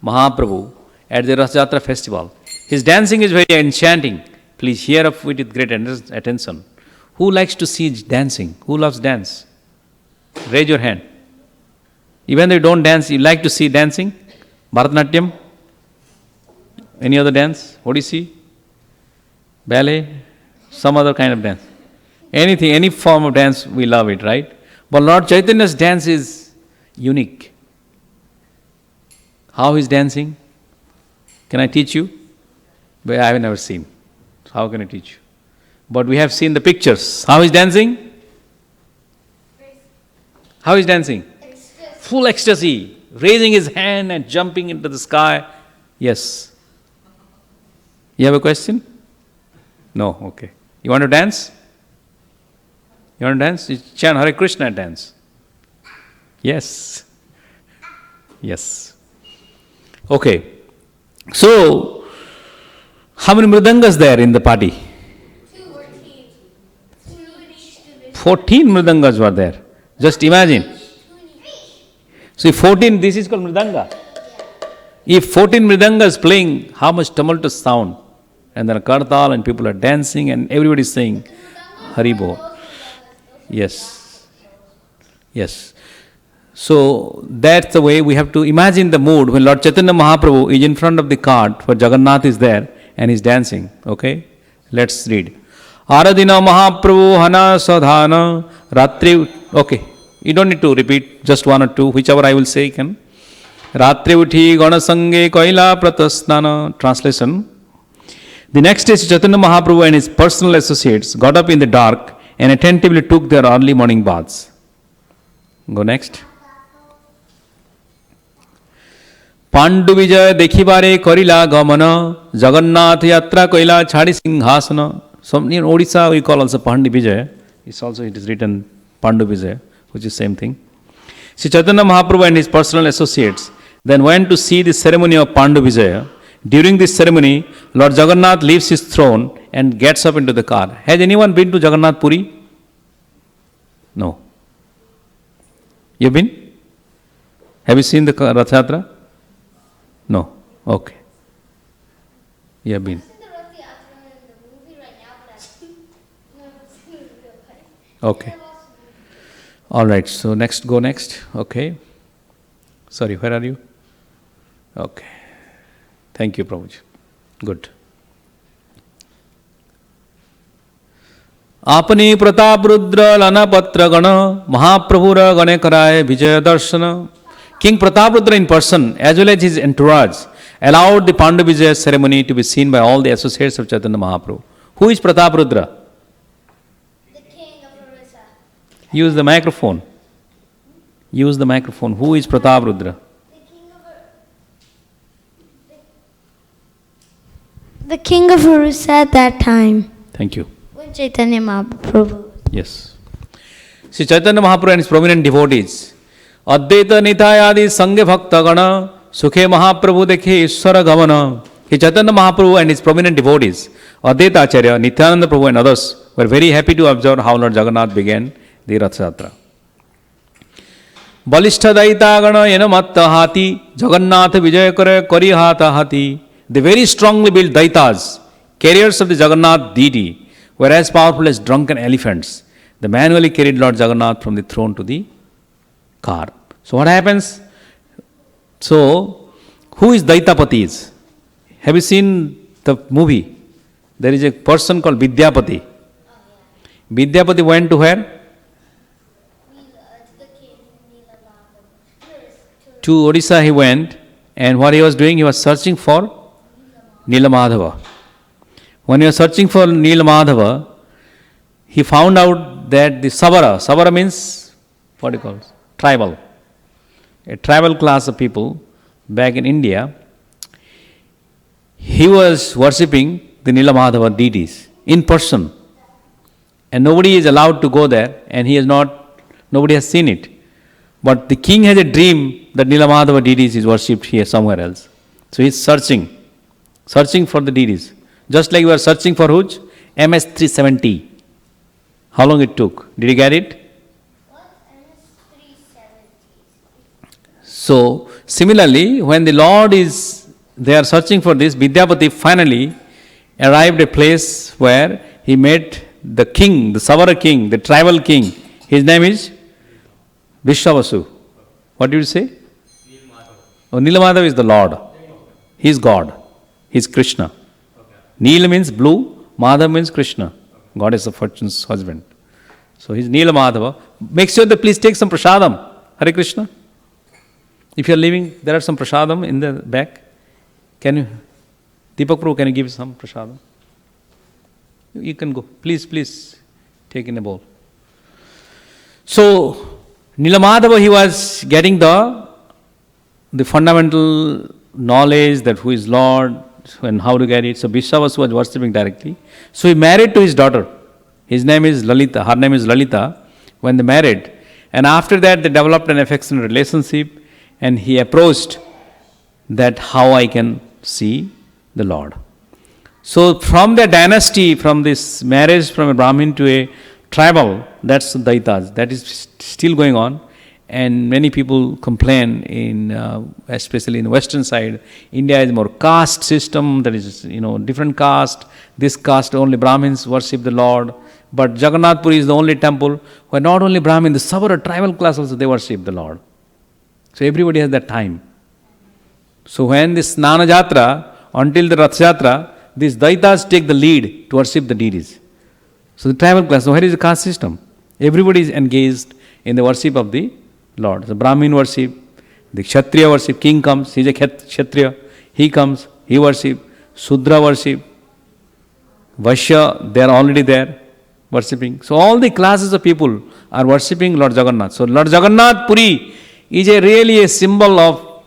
Mahaprabhu at the Rath Yatra festival. His dancing is very enchanting. Please hear of it with great attention. Who likes to see dancing? Who loves dance? Raise your hand. Even though you don't dance, you like to see dancing? Bharatanatyam? Any other dance? What do you see? Ballet? Some other kind of dance? Anything, any form of dance, we love it, right? But Lord Chaitanya's dance is unique. How he's dancing? Can I teach you? But I have never seen. How can I teach you? But we have seen the pictures. How he's dancing? How he's dancing? Full ecstasy, raising his hand and jumping into the sky. Yes. You have a question? No, okay. You want to dance? You want to dance? You chant Hare Krishna dance. Yes. Yes. Okay. So, how many mridangas there in the party? 14 mridangas were there. Just imagine. So if 14, this is called mridanga. If 14 mridangas playing, how much tumultuous sound. And then a kartal and people are dancing and everybody is saying Haribo. Yes. Yes. So that's the way we have to imagine the mood when Lord Chaitanya Mahaprabhu is in front of the cart, where Jagannath is there and is dancing. Okay? Let's read. Aradina Mahaprabhu Hana Sadhana Ratri. Okay. You don't need to repeat, just one or two, whichever I will say you can. Ratri Uthi Ganasange Koila Pratasnana. Translation. The next day, Chaitanya Mahaprabhu and his personal associates got up in the dark and attentively took their early morning baths. Go next. Pandu Vijay Dekhibare Korila Gamana Jagannath Yatra Koila Chadi Singhasana. Some in Odisha we call also Pandu Vijay. It is written Pandu Vijay, which is same thing. Sri Chaitanya Mahaprabhu and his personal associates then went to see the ceremony of Pandu Vijaya. During this ceremony, Lord Jagannath leaves his throne and gets up into the car. Has anyone been to Jagannath Puri? No. You've been? Have you seen the Rath Yatra? No. Okay. You have been. Okay. All right. So next, go next. Okay. Sorry, where are you? Okay. Thank you, Prabhuji. Good. Apani Pratap Rudra Lana Patra Gana Mahaprabhura Gane Karaye Vijaya Darshana. King Pratap Rudra in person, as well as his entourage, allowed the Pandu Vijaya ceremony to be seen by all the associates of Chaitanya Mahaprabhu. Who is Pratap Rudra? The king of Orissa. Use the microphone. Use the microphone. Who is Pratap Rudra? The king of Orissa at that time. Thank you. When Chaitanya Mahaprabhu. Yes. Sri Chaitanya Mahaprabhu and his prominent devotees. Advaita Nitayadi Sangha Bhakta Gana Sukhe Mahaprabhu Dekhe Ishwara Gavana. Sri Chaitanya Mahaprabhu and his prominent devotees, Advaita Acharya, Nityananda Prabhu and others, were very happy to observe how Lord Jagannath began the Rath Yatra. Balishta Daita Gana Yenamatta Hati Jagannath Vijaya Kari Hata Hati. The very strongly built Daitas, carriers of the Jagannath deity, were as powerful as drunken elephants. They manually carried Lord Jagannath from the throne to the car. So what happens? So, who is Daitapatis? Have you seen the movie? There is a person called Vidyapati. Vidyapati went to where? To Odisha he went, and what he was doing, he was searching for Nilamadhava. When he was searching for Nilamadhava, he found out that the Sabara means, what do you call it? Tribal. A tribal class of people back in India, he was worshipping the Nilamadhava deities in person. and nobody is allowed to go there, and nobody has seen it. But the king has a dream that Nilamadhava deities is worshipped here somewhere else. So he is searching for the deities. Just like we are searching for which? MS-370. How long it took? Did you get it? So, similarly, when the Lord they are searching for this, Vidyapati finally arrived at a place where he met the king, the Savara king, the tribal king. His name is Vishwavasu. What did you say? Oh, Nilamadhava is the Lord. He is God. He is Krishna. Nila means blue, Madhava means Krishna, goddess of fortune's husband. So he is Nilamadhava. Make sure that please take some prasadam. Hare Krishna. If you are leaving, there are some prasadam in the back. Can you, Deepak Prabhu, can you give some prasadam? You can go. Please take in a bowl. So, Nilamadhava, he was getting the fundamental knowledge that who is Lord and how to get it. So, Vishwavasu was worshipping directly. So, he married to his daughter. His name is Lalita. Her name is Lalita. When they married, and after that they developed an affectionate relationship, and he approached that how I can see the Lord. So from the dynasty, from this marriage from a Brahmin to a tribal, that's Daitas. That is still going on, and many people complain especially in the western side, India is more caste system, that is, different caste. This caste only Brahmins worship the Lord, but Jagannath Puri is the only temple where not only Brahmin, the Savara tribal class also they worship the Lord. So everybody has that time. So when this Snana Jatra, until the Rath Jatra, these Daitas take the lead to worship the deities. So the tribal class, so where is the caste system? Everybody is engaged in the worship of the Lord. The Brahmin worship, the Kshatriya worship, king comes, he is a Kshatriya, he comes, he worship, Sudra worship, Vaishya, they are already there worshipping. So all the classes of people are worshipping Lord Jagannath. So Lord Jagannath Puri is really a symbol of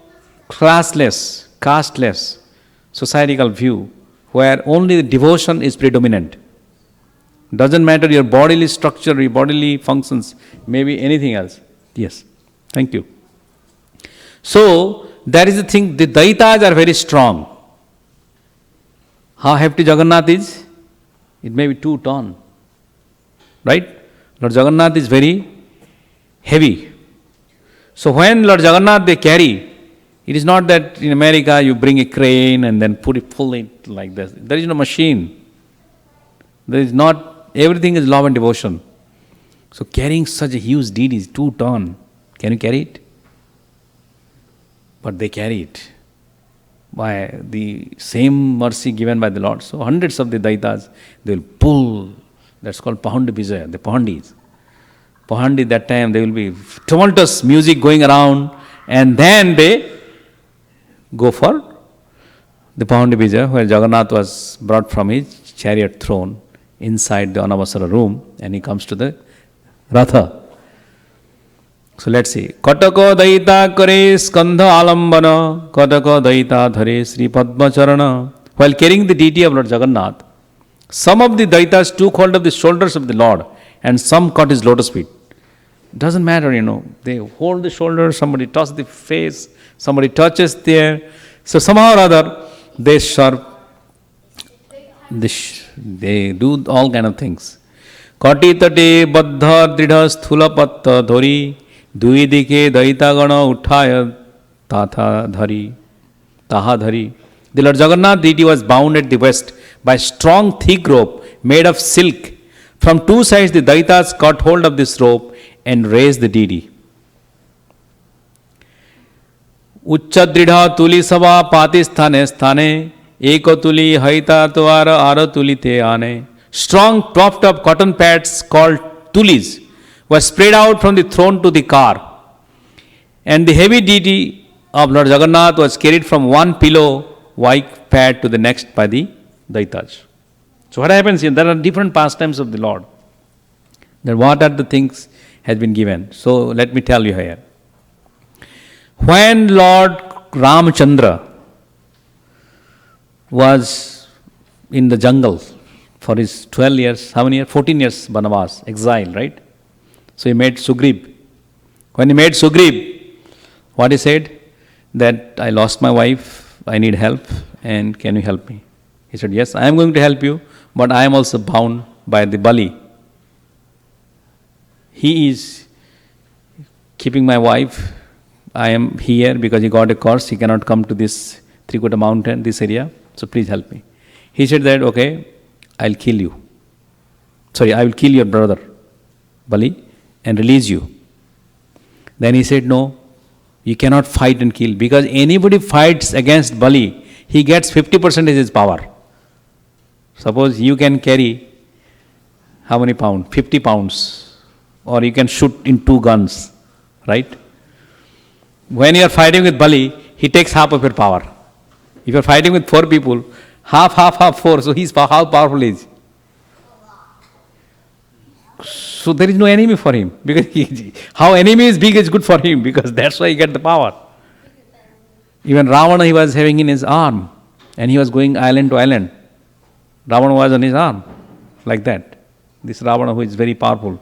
classless, casteless societal view where only the devotion is predominant. Doesn't matter your bodily structure, your bodily functions, maybe anything else. Yes, thank you. So, that is the thing, the Daitas are very strong. How hefty Jagannath is? It may be 2 tons. Right? Lord Jagannath is very heavy. So when Lord Jagannath they carry, it is not that in America you bring a crane and then pull it like this. There is no machine. There is not, everything is love and devotion. So carrying such a huge deed is 2 tons. Can you carry it? But they carry it by the same mercy given by the Lord. So hundreds of the Daitas, they will pull. That's called Pahandi Vijaya, the Pahandis. Pahandi, that time there will be tumultuous music going around, and then they go for the Pahandi Vijaya, where Jagannath was brought from his chariot throne inside the Anavasara room, and he comes to the Ratha. So let's see. Kataka Daita Kare Skandha Alambana, Kataka Daita Dhare Sri Padma Charana. While carrying the deity of Lord Jagannath, some of the Daitas took hold of the shoulders of the Lord and some caught his lotus feet. Doesn't matter, they hold the shoulders, somebody touches the face, somebody touches there. So somehow or other, they do all kind of things. Kati tate baddha dridha sthula patta dhori duidike daita gana uthaya taha dhari. The Lord Jagannath deity was bound at the waist by strong thick rope made of silk. From 2 sides the Daitas caught hold of this rope and raised the deity. Uchchadridha tuli sabha pati sthane ekotuli haita tvara aratuli te ane. Strong propped up cotton pads called tulis were spread out from the throne to the car, and the heavy deity of Lord Jagannath was carried from one pillow white pad to the next by the Daitas. So what happens here? There are different pastimes of the Lord. Then what are the things has been given? So let me tell you here. When Lord Ramchandra was in the jungle for his 12 years, how many years? 14 years Banavas, exile, right? So he made Sugriv. When he made Sugriv, what he said? That I lost my wife, I need help, and can you help me? He said, yes, I am going to help you, but I am also bound by the Bali. He is keeping my wife. I am here because he got a curse. He cannot come to this Trikuta mountain, this area. So please help me. He said that, okay, I'll kill you. Sorry, I will kill your brother, Bali, and release you. Then he said, no, you cannot fight and kill, because anybody fights against Bali, he gets 50% of his power. Suppose you can carry how many pounds? 50 pounds. Or you can shoot in 2 guns, right? When you are fighting with Bali, he takes half of your power. If you are fighting with 4 people, half, 4, so how powerful is he? So there is no enemy for him, because how enemy is big is good for him, because that's why he gets the power. Even Ravana he was having in his arm, and he was going island to island. Ravana was on his arm, like that. This Ravana who is very powerful.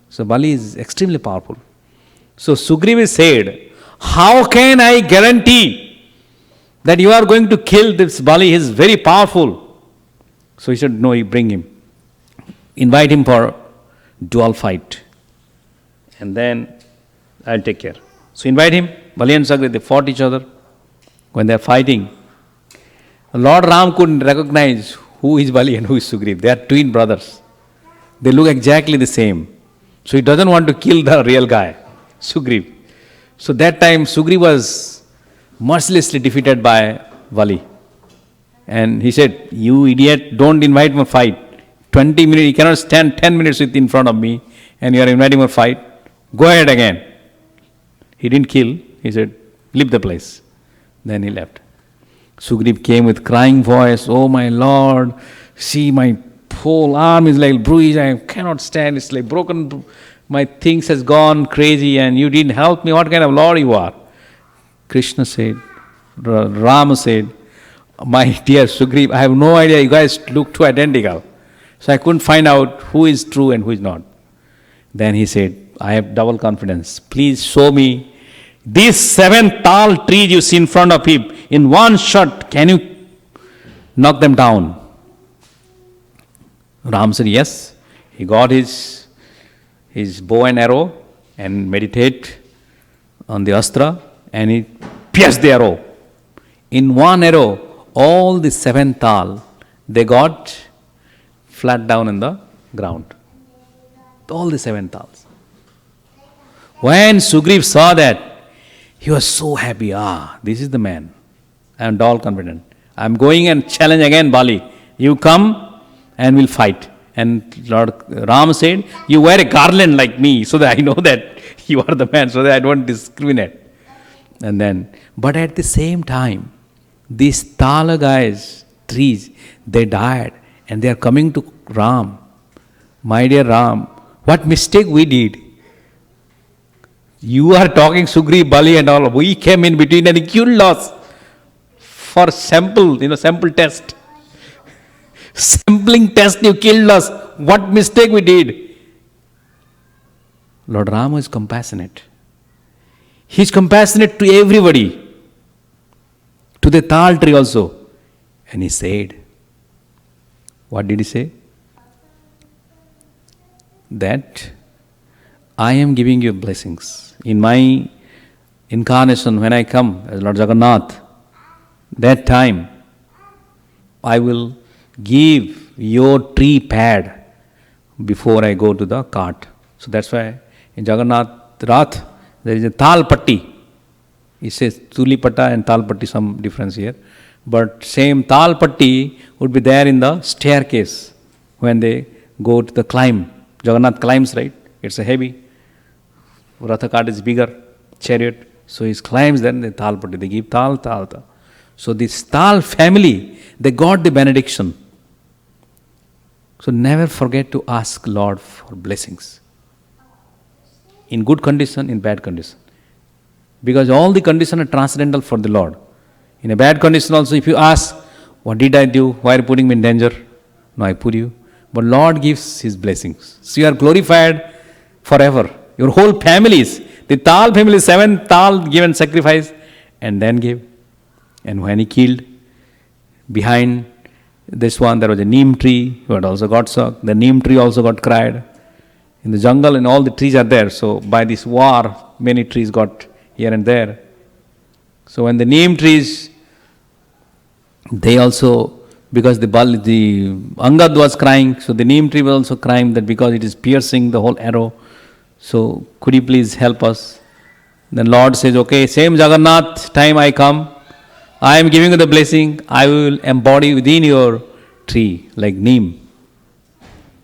So Bali is extremely powerful. So Sugriva said, how can I guarantee that you are going to kill this Bali? He is very powerful. So he said, no, you bring him. Invite him for dual fight. And then I'll take care. So invite him. Bali and Sugriva, they fought each other. When they are fighting, Lord Ram couldn't recognize who is Bali and who is Sugriva. They are twin brothers. They look exactly the same. So he doesn't want to kill the real guy, Sugriva. So that time Sugriva was mercilessly defeated by Bali. And he said, you idiot, don't invite me for fight. 20 minutes, you cannot stand 10 minutes in front of me and you are inviting me for fight. Go ahead again. He didn't kill. He said, leave the place. Then he left. Sugriva came with crying voice, oh my Lord, see my whole arm is like bruised, I cannot stand, it's like broken, my things has gone crazy and you didn't help me, what kind of Lord you are? Krishna said, Rama said, my dear Sugriva, I have no idea, you guys look too identical. So I couldn't find out who is true and who is not. Then he said, I have double confidence, please show me these 7 tall trees you see in front of him, in one shot, can you knock them down? Ram said, yes. He got his bow and arrow and meditate on the astra and he pierced the arrow. In one arrow, all the 7 tal, they got flat down in the ground. All the 7 tals. When Sugriva saw that, he was so happy. This is the man. I am all confident. I am going and challenge again Bali. You come and we'll fight. And Lord Ram said, you wear a garland like me so that I know that you are the man, so that I don't discriminate. And then, but at the same time, these Tala guys, trees, they died and they are coming to Ram. My dear Ram, what mistake we did? You are talking Sugriva, Bali and all. We came in between and he killed us for sample test. Sampling test, you killed us. What mistake we did? Lord Rama is compassionate. He is compassionate to everybody. To the Tal tree also. And he said, what did he say? That I am giving you blessings. In my incarnation, when I come as Lord Jagannath, that time I will give your tree pad before I go to the cart. So that's why in Jagannath Rath, there is a Tal Patti. It says Tuli Patta and Tal Patti, some difference here. But same Tal Patti would be there in the staircase when they go to the climb. Jagannath climbs, right? It's a heavy. Ratha cart is bigger, chariot. So he climbs, then the Tal Patti. They give Tal, Tal, Tal. So this Tal family, they got the benediction. So never forget to ask Lord for blessings. In good condition, in bad condition. Because all the conditions are transcendental for the Lord. In a bad condition also, if you ask, what did I do? Why are you putting me in danger? No, I put you. But Lord gives His blessings. So you are glorified forever. Your whole families, the Tal family, 7 Tal given sacrifice and then gave. And when he killed, behind this one there was a neem tree who had also got sucked. The neem tree also got cried. In the jungle and all the trees are there. So by this war, many trees got here and there. So when the neem trees, they also, because the Angad was crying, so the neem tree was also crying that because it is piercing the whole arrow. So could you please help us? Then Lord says, okay, same Jagannath time I come. I am giving you the blessing. I will embody within your tree like neem.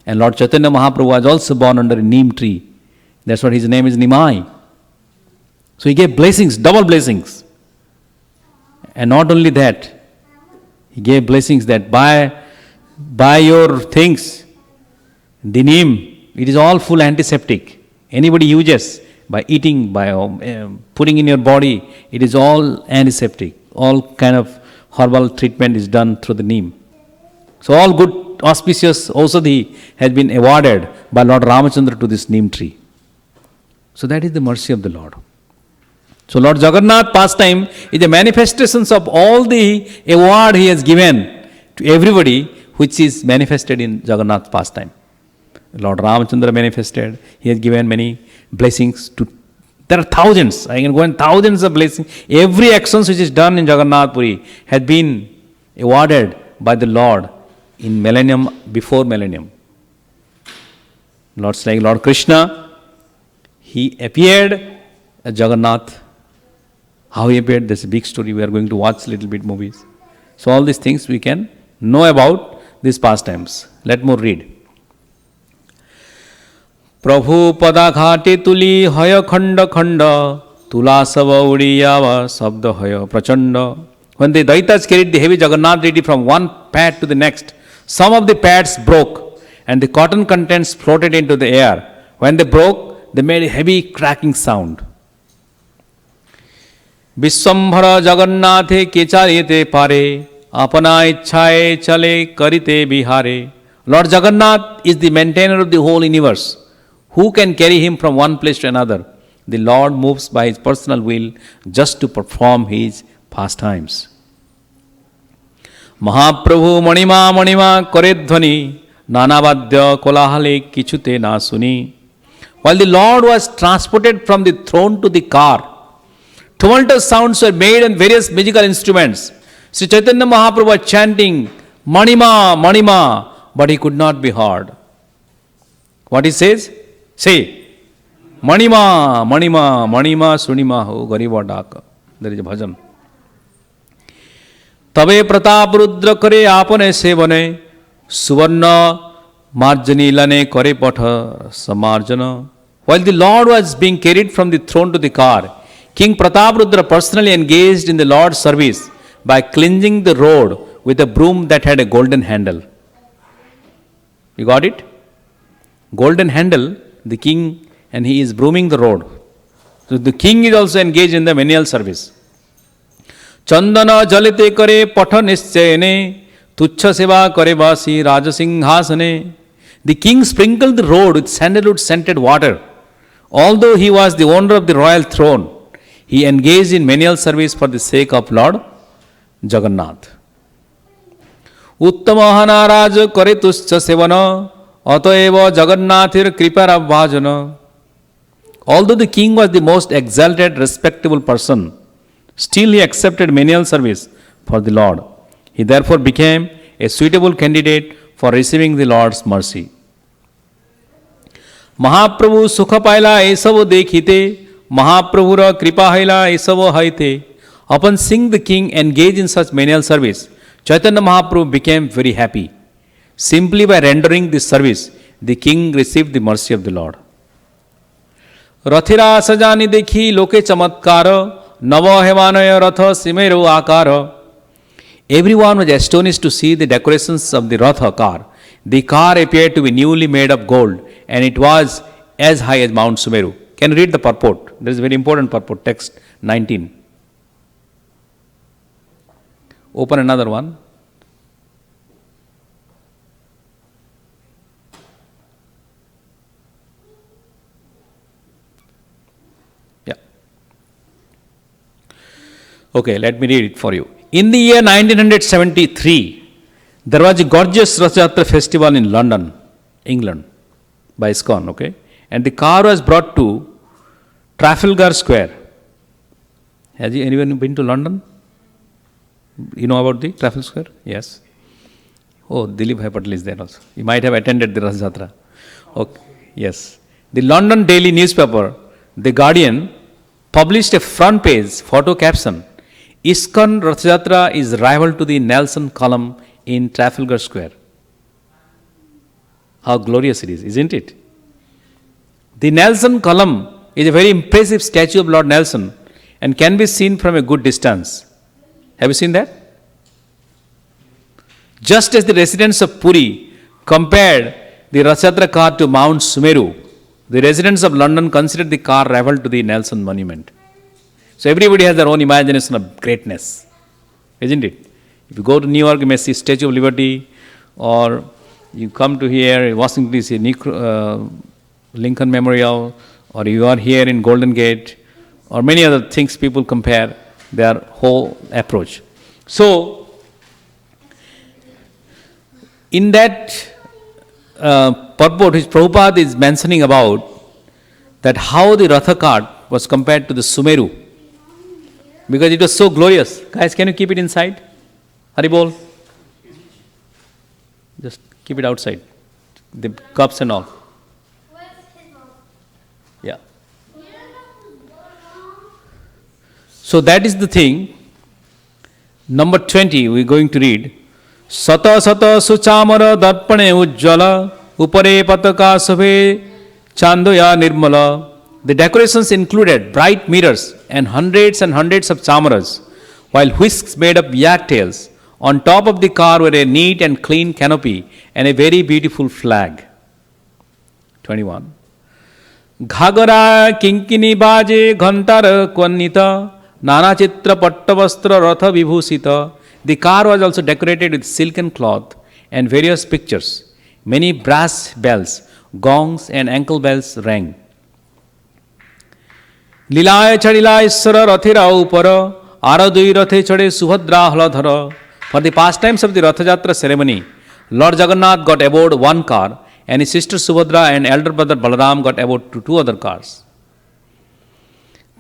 And Lord Chaitanya Mahaprabhu was also born under a neem tree. That's what his name is, Nimai. So he gave blessings, double blessings. And not only that, he gave blessings that by your things, the neem, it is all full antiseptic. Anybody uses by eating, by putting in your body, it is all antiseptic. All kind of herbal treatment is done through the neem. So all good auspicious ausadhi has been awarded by Lord Ramachandra to this neem tree. So that is the mercy of the Lord. So Lord Jagannath pastime is a manifestation of all the award he has given to everybody, which is manifested in Jagannath pastime. Lord Ramachandra manifested, he has given many blessings to, there are thousands, I can go in thousands of blessings. Every action which is done in Jagannath Puri has been awarded by the Lord in millennium, before millennium. Lord's like Lord Krishna, he appeared as Jagannath. How he appeared, that's a big story. We are going to watch little bit movies. So all these things we can know about these pastimes. Let more read. Prabhu pada ghate tuli haya khanda khanda tula sava udiyava sabda haya prachanda. When the Daitas carried the heavy Jagannath deity from one pad to the next, some of the pads broke and the cotton contents floated into the air. When they broke, they made a heavy cracking sound. Vishwambhara Jagannathe kecharite pare apana ichhaye chale karite bihare. Lord Jagannath is the maintainer of the whole universe. Who can carry him from one place to another? The Lord moves by his personal will just to perform his pastimes. Mahaprabhu manima manima kare dhvani nanavadya kolahale kichute na suni. While the Lord was transported from the throne to the car, tumultuous sounds were made on various musical instruments. Sri Chaitanya Mahaprabhu was chanting manima manima, but he could not be heard. What he says? Say, Manima, Manima, Manima, Sunima ho, Gariba Daka. There is a bhajan. Tabe Pratap Rudra kare apane sevane, Suvarna Marjani lane kare patha samarjana. While the Lord was being carried from the throne to the car, King Pratap Rudra personally engaged in the Lord's service by cleansing the road with a broom that had a golden handle. You got it? Golden handle. The king, and he is brooming the road. So the king is also engaged in the menial service. Chandana jalite kare patha nischayane tuchha seva kare vasi rajasinghasane. The king sprinkled the road with sandalwood scented water. Although he was the owner of the royal throne, he engaged in menial service for the sake of Lord Jagannath. Uttamahana raja kare tuscha sevana Ataeva Jagannathir Kripara Bhajana. Although the king was the most exalted, respectable person, still he accepted menial service for the Lord. He therefore became a suitable candidate for receiving the Lord's mercy. Mahaprabhu Sukha Paila Esavo Dekhite, Mahaprabhura Kripa Haila Esavo Haite. Upon seeing the king engage in such menial service, Chaitanya Mahaprabhu became very happy. Simply by rendering this service, the king received the mercy of the Lord. Rathira sajani dekhi loke chamatkara, nava hemanaya ratha simero akara. Everyone was astonished to see the decorations of the Ratha car. The car appeared to be newly made of gold, and it was as high as Mount Sumeru. Can you read the purport? There is a very important purport, text 19. Open another one. Okay, let me read it for you. In the year 1973, there was a gorgeous Rath Yatra festival in London, England, by ISKCON, okay? And the car was brought to Trafalgar Square. Has anyone been to London? You know about the Trafalgar Square? Yes. Oh, Dilip Bhai Patel is there also. You might have attended the Rath Yatra. Okay. Yes. The London daily newspaper, The Guardian, published a front page photo caption, ISKCON Rath Yatra is rival to the Nelson column in Trafalgar Square. How glorious it is, isn't it? The Nelson column is a very impressive statue of Lord Nelson and can be seen from a good distance. Have you seen that? Just as the residents of Puri compared the Rath Yatra car to Mount Sumeru, the residents of London considered the car rival to the Nelson monument. So everybody has their own imagination of greatness, isn't it? If you go to New York, you may see Statue of Liberty, or you come to here, Washington DC, Lincoln Memorial, or you are here in Golden Gate, or many other things people compare their whole approach. So, in that purport which Prabhupada is mentioning about, that how the Ratha cart was compared to the Sumeru, because it was so glorious. Guys, can you keep it inside? Haribol. Just keep it outside. The cups and all. Yeah. So that is the thing. Number 20, we are going to read. Sata sata suchamara darpane ujjala upare pataka sabhe chandoya nirmala. The decorations included bright mirrors and hundreds of chamaras, while whisks made of yak tails. On top of the car were a neat and clean canopy and a very beautiful flag. 21. Ghagara kinkini baje ghantara kwanita nana chitra pattavastra ratha vibhusita. The car was also decorated with silken cloth and various pictures. Many brass bells, gongs and ankle bells rang. Lilaya chadila isara rathira upara aradui rathe chade subhadra haladhara. For the pastimes of the Ratha Yatra ceremony, Lord Jagannath got aboard one car and his sister Subhadra and elder brother Balaram got aboard to two other cars.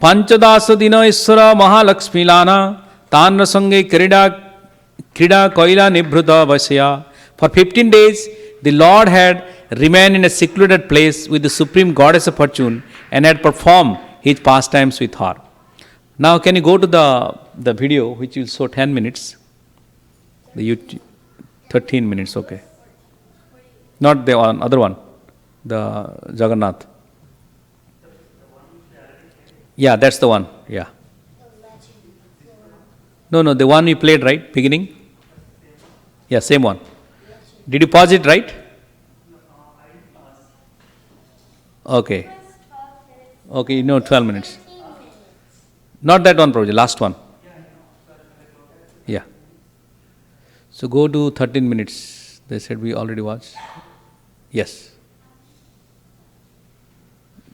Panchadasa dina isara mahalakshmi lana tanra sange krida koila nibhruta vasya. For 15 days, the Lord had remained in a secluded place with the supreme goddess of fortune and had performed his pastimes with her. Now, can you go to the video which will show 10 minutes? The YouTube, 13 minutes, okay. Not the other one, the Jagannath. Yeah, that's the one, yeah. No, the one you played, right, beginning? Yeah, same one. Did you pause it, right? Okay. Okay, 12 minutes. Not that one, Prabhuji, last one. Yeah. So go to 13 minutes. They said we already watched. Yes.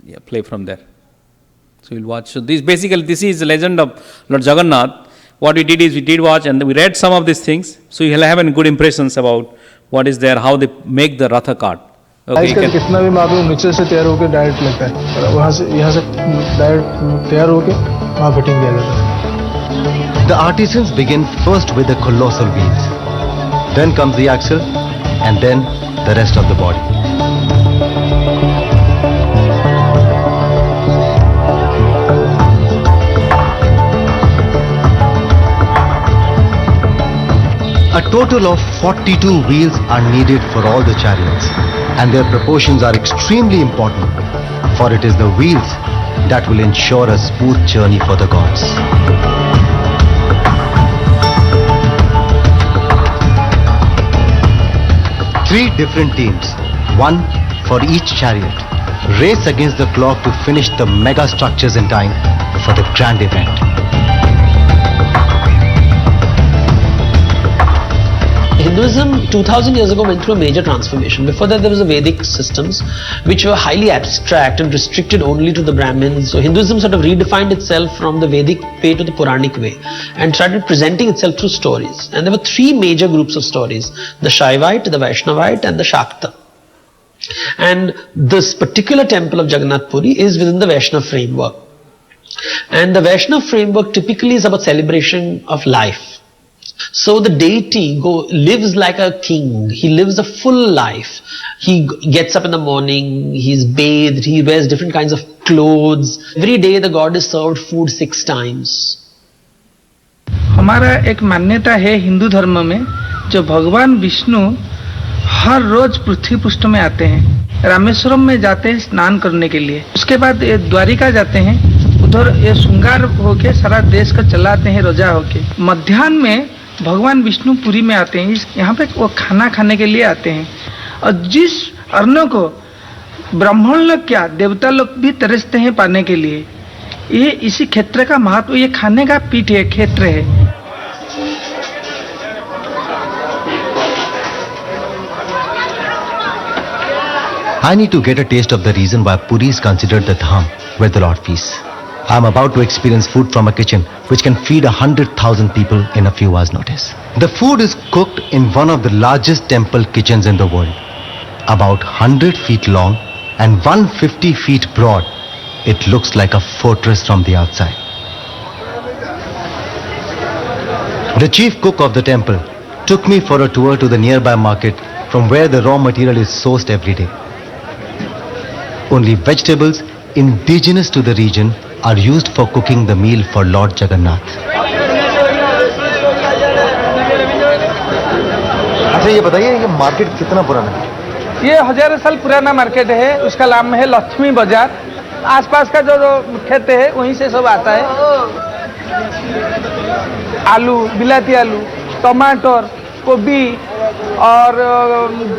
Yeah, play from there. So we'll watch. So this is the legend of Lord Jagannath. What we did is we did watch and we read some of these things. So you'll have good impressions about what is there, how they make the Ratha cart. Okay, कितना भी मालूम नीचे से तैयार होकर direct लगता है और वहाँ से डायरेक्ट तैयार होकर वहाँ फिटिंग किया जाता है. The artisans begin first with the colossal wheels. Then comes the axle and then the rest of the body. A total of 42 wheels are needed for all the chariots, and their proportions are extremely important, for it is the wheels that will ensure a smooth journey for the gods. Three different teams, one for each chariot, race against the clock to finish the mega structures in time for the grand event. In Hinduism 2000 years ago went through a major transformation. Before that there was a Vedic systems which were highly abstract and restricted only to the Brahmins. So Hinduism sort of redefined itself from the Vedic way to the Puranic way and started presenting itself through stories. And there were three major groups of stories: the Shaivite, the Vaishnavite and the Shakta. And this particular temple of Jagannath Puri is within the Vaishnava framework. And the Vaishnava framework typically is about celebration of life. So the deity lives like a king. He lives a full life. He gets up in the morning, he's bathed, he wears different kinds of clothes. Every day the god is served food 6 times. हमारा एक मान्यता है हिंदू धर्म में, जो भगवान विष्णु हर रोज पृथ्वी पृष्ठ में आते हैं, रामेश्वरम में जाते हैं स्नान करने के लिए, उसके बाद द्वारिका जाते हैं, उधर ये श्रृंगार होके सारा देश का चलाते हैं रोजा होके, मध्याह्न में भगवान विष्णु पुरी में आते हैं, यहाँ पे वो खाना खाने के लिए आते हैं, और जिस अन्न को ब्राह्मण लोग क्या देवता लोग भी तरसते हैं पाने के लिए, ये इसी क्षेत्र का महत्व, ये खाने का पीठ है, क्षेत्र है. I need to get a taste of the reason why Puri is considered the dham where the Lord feasts. I am about to experience food from a kitchen which can feed 100,000 people in a few hours' notice. The food is cooked in one of the largest temple kitchens in the world. About 100 feet long and 150 feet broad, it looks like a fortress from the outside. The chief cook of the temple took me for a tour to the nearby market from where the raw material is sourced every day. Only vegetables indigenous to the region are used for cooking the meal for Lord Jagannath. अच्छा ये बताइए ये market कितना पुराना है? ये हजारों साल पुराना मार्केट है, उसका नाम है लक्ष्मी बाजार. आसपास का जो खेत है वहीं से सब आता है. आलू, बिलाती आलू, टमाटर, गोभी और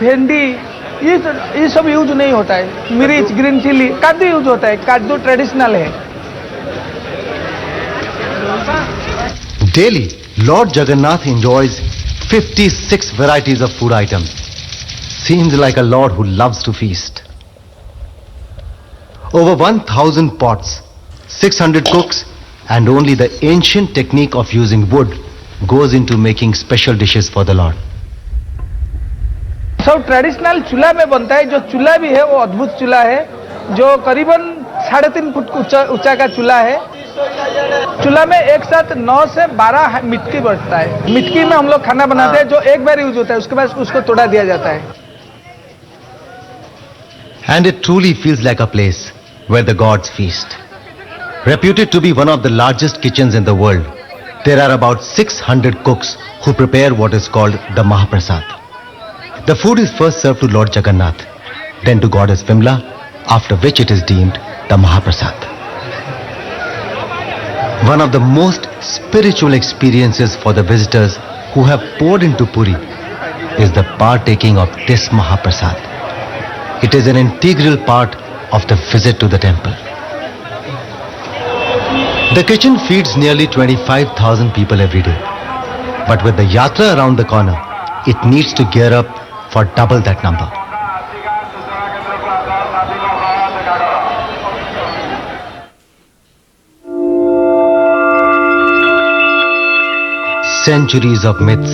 भिंडी, ये सब यूज नहीं होता है. मिर्च, ग्रीन चिली, काजू यूज होता है. काजू ट्रेडिशनल है. Daily, Lord Jagannath enjoys 56 varieties of food items. Seems like a Lord who loves to feast. Over 1,000 pots, 600 cooks, and only the ancient technique of using wood goes into making special dishes for the Lord. सब traditional चूल्हा में बनता है. जो चूल्हा भी है वो अद्भुत चूल्हा है, जो करीबन 3.5 फुट ऊंचा का चूल्हा है. चूल्हा में एक साथ 9 से 12 मिट्टी बढ़ता है. मिट्टी में हम लोग खाना बनाते हैं, जो एक बार यूज होता है, उसके बाद उसको तोड़ा दिया जाता है. And it truly feels like a place where the gods feast. Reputed to be one of the largest kitchens in the world, there are about 600 cooks who prepare what is called the Mahaprasad. The food is first served to Lord Jagannath, then to Goddess Vimla, after which it is deemed the Mahaprasad. One of the most spiritual experiences for the visitors who have poured into Puri is the partaking of this Mahaprasad. It is an integral part of the visit to the temple. The kitchen feeds nearly 25,000 people every day. But with the yatra around the corner, it needs to gear up for double that number. Centuries of myths,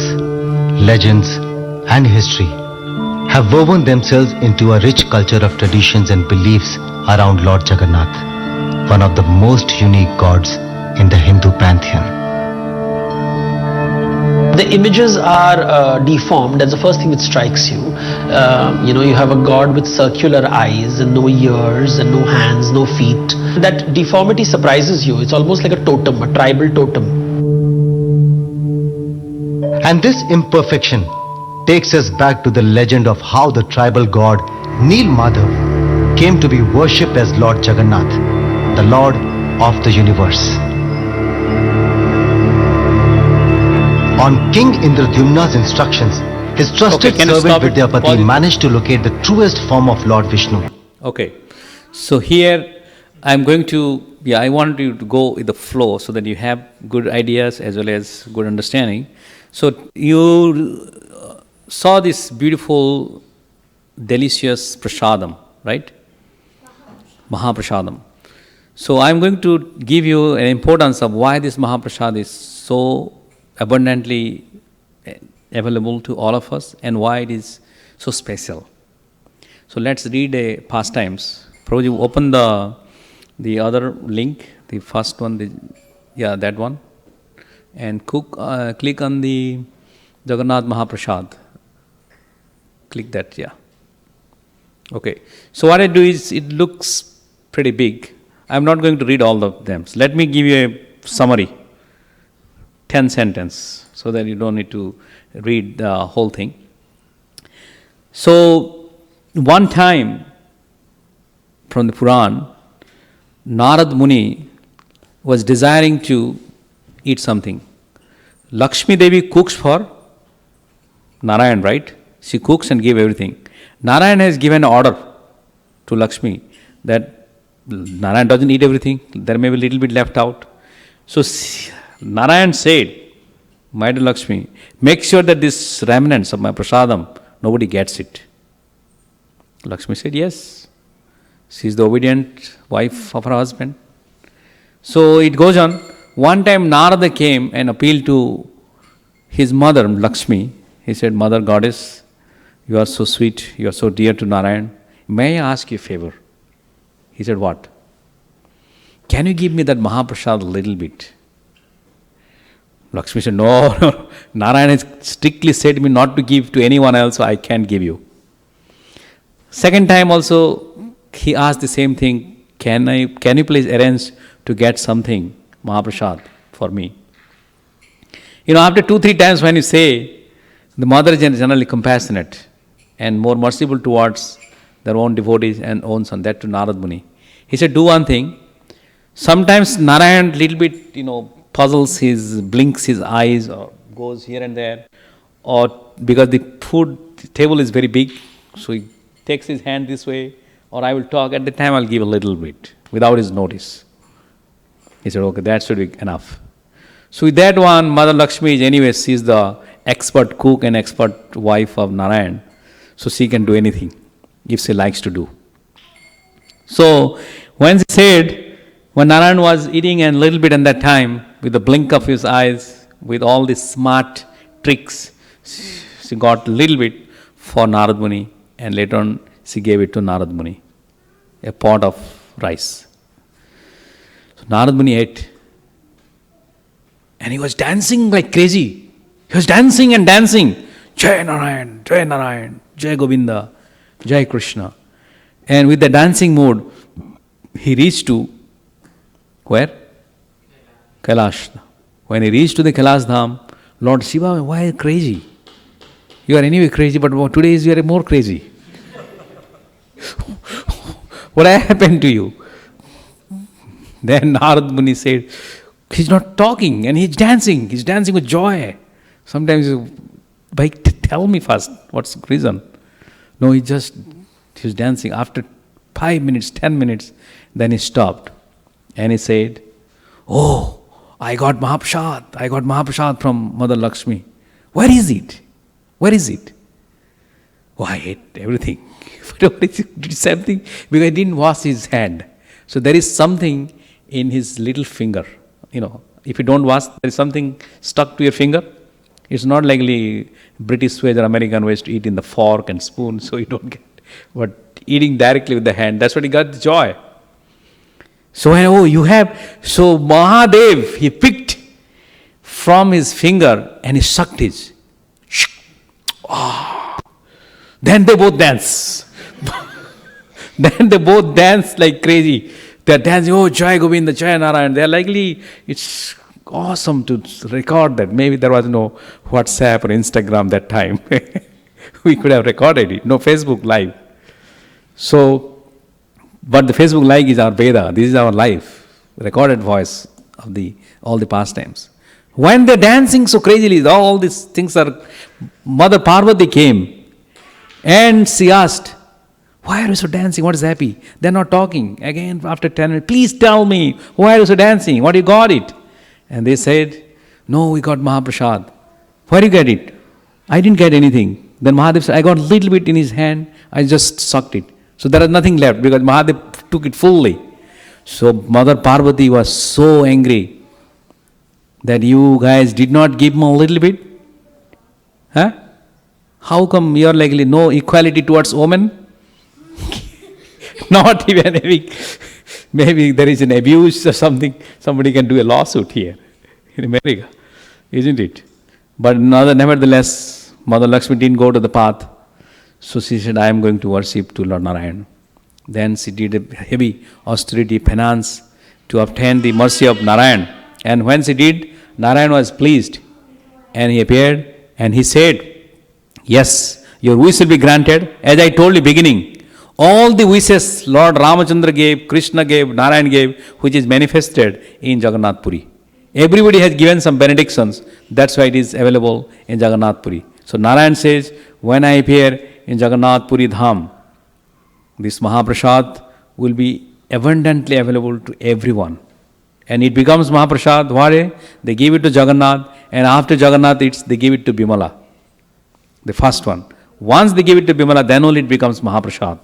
legends, and history have woven themselves into a rich culture of traditions and beliefs around Lord Jagannath, one of the most unique gods in the Hindu pantheon. The images are deformed. That's the first thing that strikes you. You have a god with circular eyes and no ears and no hands, no feet. That deformity surprises you. It's almost like a totem, a tribal totem. And this imperfection takes us back to the legend of how the tribal god Neel Madhav came to be worshipped as Lord Jagannath, the Lord of the universe. On King Indradyumna's instructions, his trusted servant Vidyapati managed to locate the truest form of Lord Vishnu. Okay, so here I'm going to, I want you to go with the flow so that you have good ideas as well as good understanding. So you saw this beautiful, delicious prasadam, right? Mahaprasadam. So I'm going to give you an importance of why this Mahaprasad is so abundantly available to all of us and why it is so special. So let's read a pastimes. Prabhuji, open the other link, the first one, that one, and click on the Jagannath Mahaprasad. Click that, yeah. Okay. So what I do is, it looks pretty big. I'm not going to read all of them. So let me give you a summary, 10 sentence, so that you don't need to read the whole thing. So, one time, from the Puran, Narad Muni was desiring to eat something. Lakshmi Devi cooks for Narayan, right? She cooks and gives everything. Narayan has given an order to Lakshmi that Narayan doesn't eat everything, there may be a little bit left out. So Narayan said, my dear Lakshmi, make sure that this remnants of my prasadam, nobody gets it. Lakshmi said, yes. She is the obedient wife of her husband. So it goes on. One time Narada came and appealed to his mother, Lakshmi. He said, Mother Goddess, you are so sweet, you are so dear to Narayan. May I ask you a favor? He said, what? Can you give me that Mahaprasad a little bit? Lakshmi said, no. Narayan has strictly said me not to give to anyone else, so I can't give you. Second time also, he asked the same thing, can you please arrange to get something, Mahaprasad, for me? After 2-3 times when you say, the mother is generally compassionate and more merciful towards their own devotees and own son, that to Narad Muni. He said, do one thing. Sometimes Narayan little bit, puzzles blinks his eyes or goes here and there, or because the food table is very big, so he takes his hand this way, or I will talk, at the time I'll give a little bit without his notice. He said, okay, that should be enough. So with that one, Mother Lakshmi is anyway, she is the expert cook and expert wife of Narayan, so she can do anything if she likes to do. So when she said, when Narayan was eating a little bit in that time, with the blink of his eyes, with all these smart tricks, she got a little bit for Narad Muni, and later on she gave it to Narad Muni, a pot of rice. So Narad Muni ate, and he was dancing like crazy. He was dancing and dancing. Jai Narayan, Jai Narayan, Jai Govinda, Jai Krishna. And with the dancing mood, he reached to where? Kailash. When he reached to the Kailash Dham, Lord Shiva, why are you crazy? You are anyway crazy, but today you are more crazy. What happened to you? Then Narad Muni said, he's not talking and he's dancing with joy. Sometimes tell me first, what's the reason? No, he was dancing. After 5 minutes, 10 minutes, then he stopped. And he said, oh, I got Mahaprasad from Mother Lakshmi. Where is it? Where is it? Oh, I ate everything. Did something because I didn't wash his hand. So there is something in his little finger. If you don't wash, there is something stuck to your finger. It's not like British ways or American ways to eat in the fork and spoon, so you don't get. But eating directly with the hand, that's what he got the joy. So so Mahadev, he picked from his finger and he sucked his. Then they both dance. Then they both dance like crazy. They're dancing, oh, Jai Govinda, Jai Narayan. They're likely, it's awesome to record that. Maybe there was no WhatsApp or Instagram that time. We could have recorded it. No Facebook Live. So, but the Facebook Live is our Veda. This is our life. Recorded voice of all the pastimes. When they're dancing so crazily, all these things are... Mother Parvati came and she asked, why are you so dancing? What is happy? They're not talking. Again, after 10 minutes, please tell me, why are you so dancing? What you got it? And they said, no, we got Mahaprasad. Where did you get it? I didn't get anything. Then Mahadev said, I got a little bit in his hand, I just sucked it. So there was nothing left because Mahadev took it fully. So Mother Parvati was so angry that you guys did not give him a little bit. Huh? How come you are likely no equality towards women? Not even having, maybe there is an abuse or something. Somebody can do a lawsuit here in America, isn't it? But nevertheless, Mother Lakshmi didn't go to the path. So she said, I am going to worship to Lord Narayan. Then she did a heavy austerity penance to obtain the mercy of Narayan. And when she did, Narayan was pleased. And he appeared and he said, yes, your wish will be granted. As I told you beginning, all the wishes Lord Ramachandra gave, Krishna gave, Narayan gave, which is manifested in Jagannath Puri. Everybody has given some benedictions. That's why it is available in Jagannath Puri. So Narayan says, when I appear in Jagannath Puri Dham, this Mahaprasad will be abundantly available to everyone. And it becomes Mahaprasad. Why? They give it to Jagannath, and after Jagannath, they give it to Bimala, the first one. Once they give it to Bimala, then only it becomes Mahaprasad.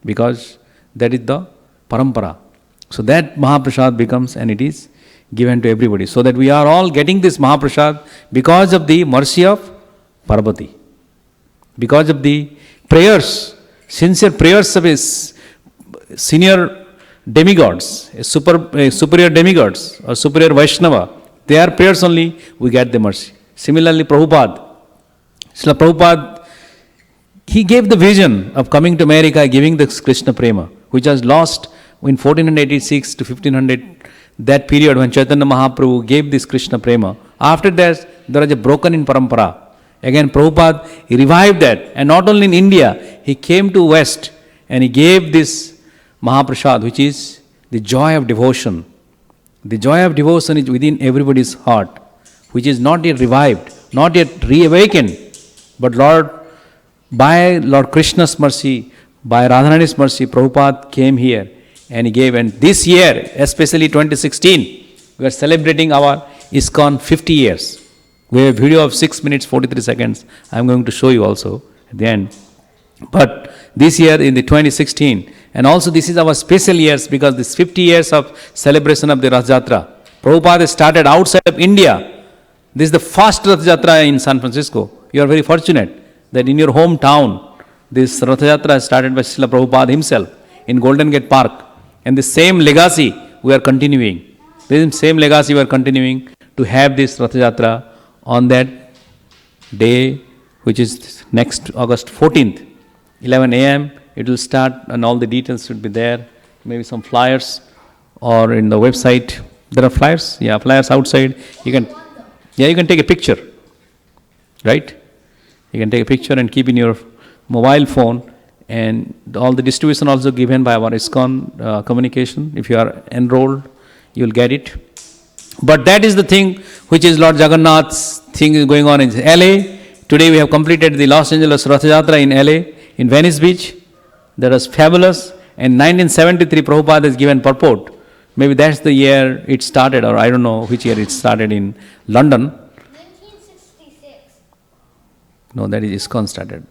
Because that is the parampara. So that Mahaprasad becomes, and it is given to everybody. So that we are all getting this Mahaprasad because of the mercy of Parvati. Because of the prayers, sincere prayers of his senior demigods, superior demigods or superior Vaishnava. Their prayers only we get the mercy. Similarly, Prabhupada. Srila Prabhupada, he gave the vision of coming to America, giving this Krishna Prema, which was lost in 1486 to 1500, that period when Chaitanya Mahaprabhu gave this Krishna Prema. After that, there was a broken in parampara. Again, Prabhupada, he revived that. And not only in India, he came to West and he gave this Mahaprasad, which is the joy of devotion. The joy of devotion is within everybody's heart, which is not yet revived, not yet reawakened. But by Lord Krishna's mercy, by Radharani's mercy, Prabhupada came here and he gave. And this year, especially 2016, we are celebrating our ISKCON 50 years. We have a video of 6 minutes 43 seconds. I am going to show you also at the end. But this year in the 2016, and also this is our special years because this 50 years of celebration of the Rath Yatra. Prabhupada started outside of India. This is the first Rath Yatra in San Francisco. You are very fortunate that in your hometown, this Rath Yatra started by Srila Prabhupada himself in Golden Gate Park. And the same legacy we are continuing. The same legacy we are continuing to have this Rath Yatra on that day, which is next August 14th, 11 a.m. It will start and all the details should be there. Maybe some flyers or in the website. There are flyers? Yeah, flyers outside. You can take a picture, right? You can take a picture and keep in your mobile phone, and all the distribution also given by our ISKCON communication. If you are enrolled, you will get it. But that is the thing which is Lord Jagannath's thing is going on in LA. Today we have completed the Los Angeles Rath Yatra in LA, in Venice Beach. That was fabulous. And 1973 Prabhupada has given purport. Maybe that's the year it started, or I don't know which year it started in London. 1966. No, that is ISKCON started.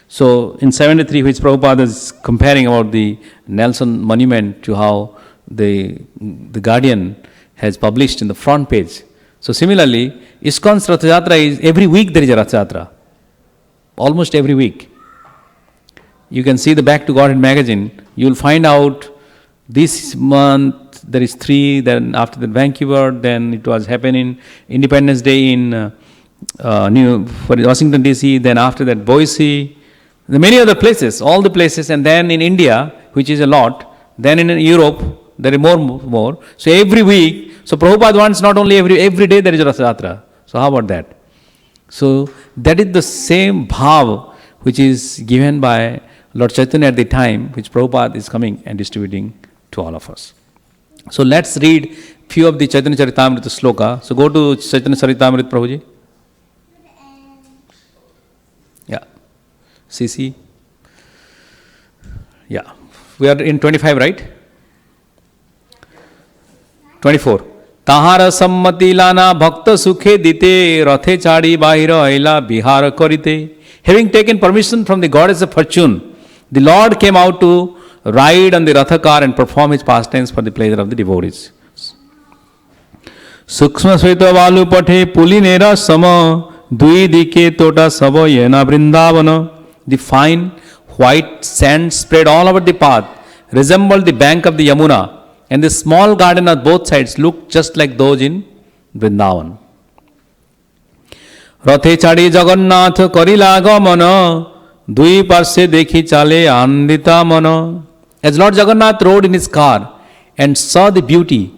So in 73, which Prabhupada is comparing about the Nelson monument to how the Guardian has published in the front page. So similarly, ISKCON's Rath Yatra is every week there is a Rath Yatra. Almost every week. You can see the Back to Godhead magazine. You will find out this month there is 3, then after that Vancouver, then it was happening Independence Day in Washington DC, then after that Boise, the many other places, all the places, and then in India, which is a lot, then in Europe, there are more. So every week, so Prabhupada wants not only every day there is a Rath Yatra. So how about that? So that is the same bhav which is given by Lord Chaitanya at the time, which Prabhupada is coming and distributing to all of us. So let's read few of the Chaitanya Charitamrita sloka. So go to Chaitanya Charitamrita, Prabhuji. Yeah. CC. Yeah. We are in 25, right? 24. ताहार सम्मति लाना भक्त सुखे दिते रथे चाड़ी बाहिर आइला बिहार करिते Having taken permission from the goddess of fortune, the Lord came out to ride on the Ratha car and perform his pastimes for the pleasure of the devotees. Suksma Sveta Valu Pate Pulinera Sama Dui Dike Tota Sava Yena Vrindavana. The fine white sand spread all over the path resembled the bank of the Yamuna, and the small garden on both sides looked just like those in Vrindavan. Rathe chadi Jagannath karila gamana dui parse dekhi chale andita mana. As Lord Jagannath rode in his car and saw the beauty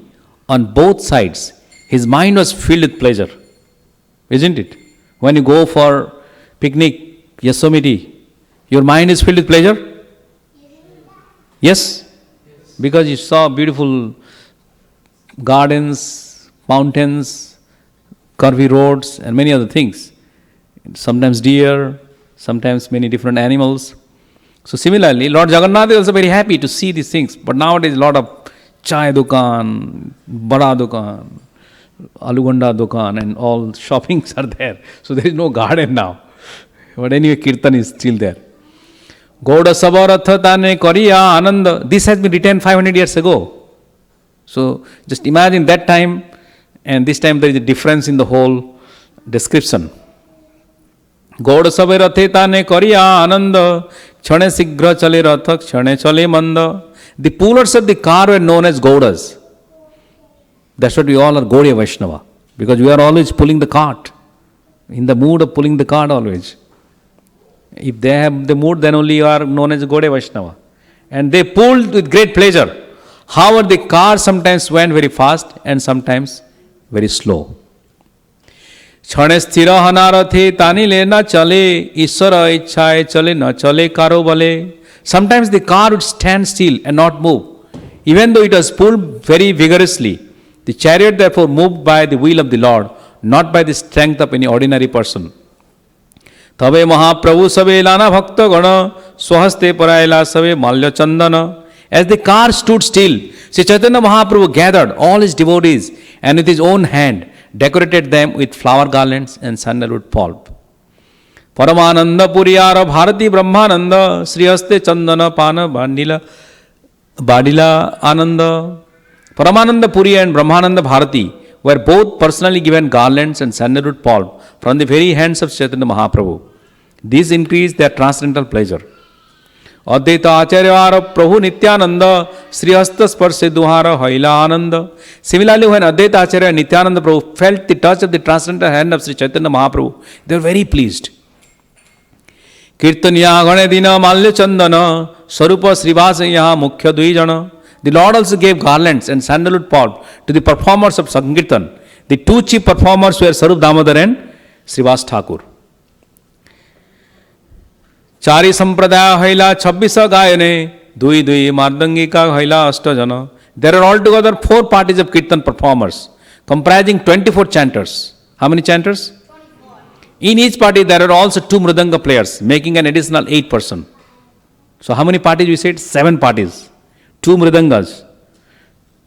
on both sides, his mind was filled with pleasure. Isn't it? When you go for picnic, Yosemite, your mind is filled with pleasure? Yes? Because you saw beautiful gardens, mountains, curvy roads, and many other things. Sometimes deer, sometimes many different animals. So similarly, Lord Jagannath is also very happy to see these things. But nowadays, a lot of chai dukan, bada dukan, aluganda dukan, and all shoppings are there. So there is no garden now. But anyway, kirtan is still there. Gauda Sabaratha Tane Kariya Ananda. This has been written 500 years ago. So just imagine that time and this time there is a difference in the whole description. Gauda Sabaratha Tane Kariya Ananda. Chane Sigra Chale Ratha, Chane Chale Manda. The pullers of the car were known as Gaudas. That's what we all are, Gaudiya Vaishnava. Because we are always pulling the cart. In the mood of pulling the cart always. If they have the mood, then only you are known as Gaudiya Vaishnava. And they pulled with great pleasure. However, the car sometimes went very fast and sometimes very slow. Chane sthira hanarathe tani le na chale, Ishvara ichhaye chale na chale karo bale. Sometimes the car would stand still and not move. Even though it was pulled very vigorously, the chariot therefore moved by the will of the Lord, not by the strength of any ordinary person. Tabe Mahaprabhu sabe lana bhakta gana swahaste parayla sabe malya chandana. As the car stood still, Sri Chaitanya Mahaprabhu gathered all his devotees and with his own hand decorated them with flower garlands and sandalwood pulp. Paramananda Puriyara Bharati Brahmananda Sri Haste Chandana Pana Badila Ananda. Paramananda Puri and Brahmananda Bharati were both personally given garlands and sandalwood pulp from the very hands of Chaitanya Mahaprabhu. This increased their transcendental pleasure. Advaita Acharyavara Prabhu Nityananda Sri Hasta Sparshe Duhara Haila Ananda. Similarly, when Advaita Acharya and Nityananda Prabhu felt the touch of the transcendental hand of Sri Chaitanya Mahaprabhu, they were very pleased. Kirtanya Gane Dina Malya Chandana Sarupa Srivasaya Mukhya Dvijana. The Lord also gave garlands and sandalwood pulp to the performers of Sankirtan. The two chief performers were Sarup Damodar and Srivas Thakur. Chari Sampradaya Haila Chabbisa Gayane Dui Dui Mardangika Haila Astajana. There are altogether 4 parties of Kirtan performers comprising 24 chanters. How many chanters? 24. In each party there are also 2 Mridanga players, making an additional 8 persons. So how many parties we said? 7 parties. 2 Mridangas.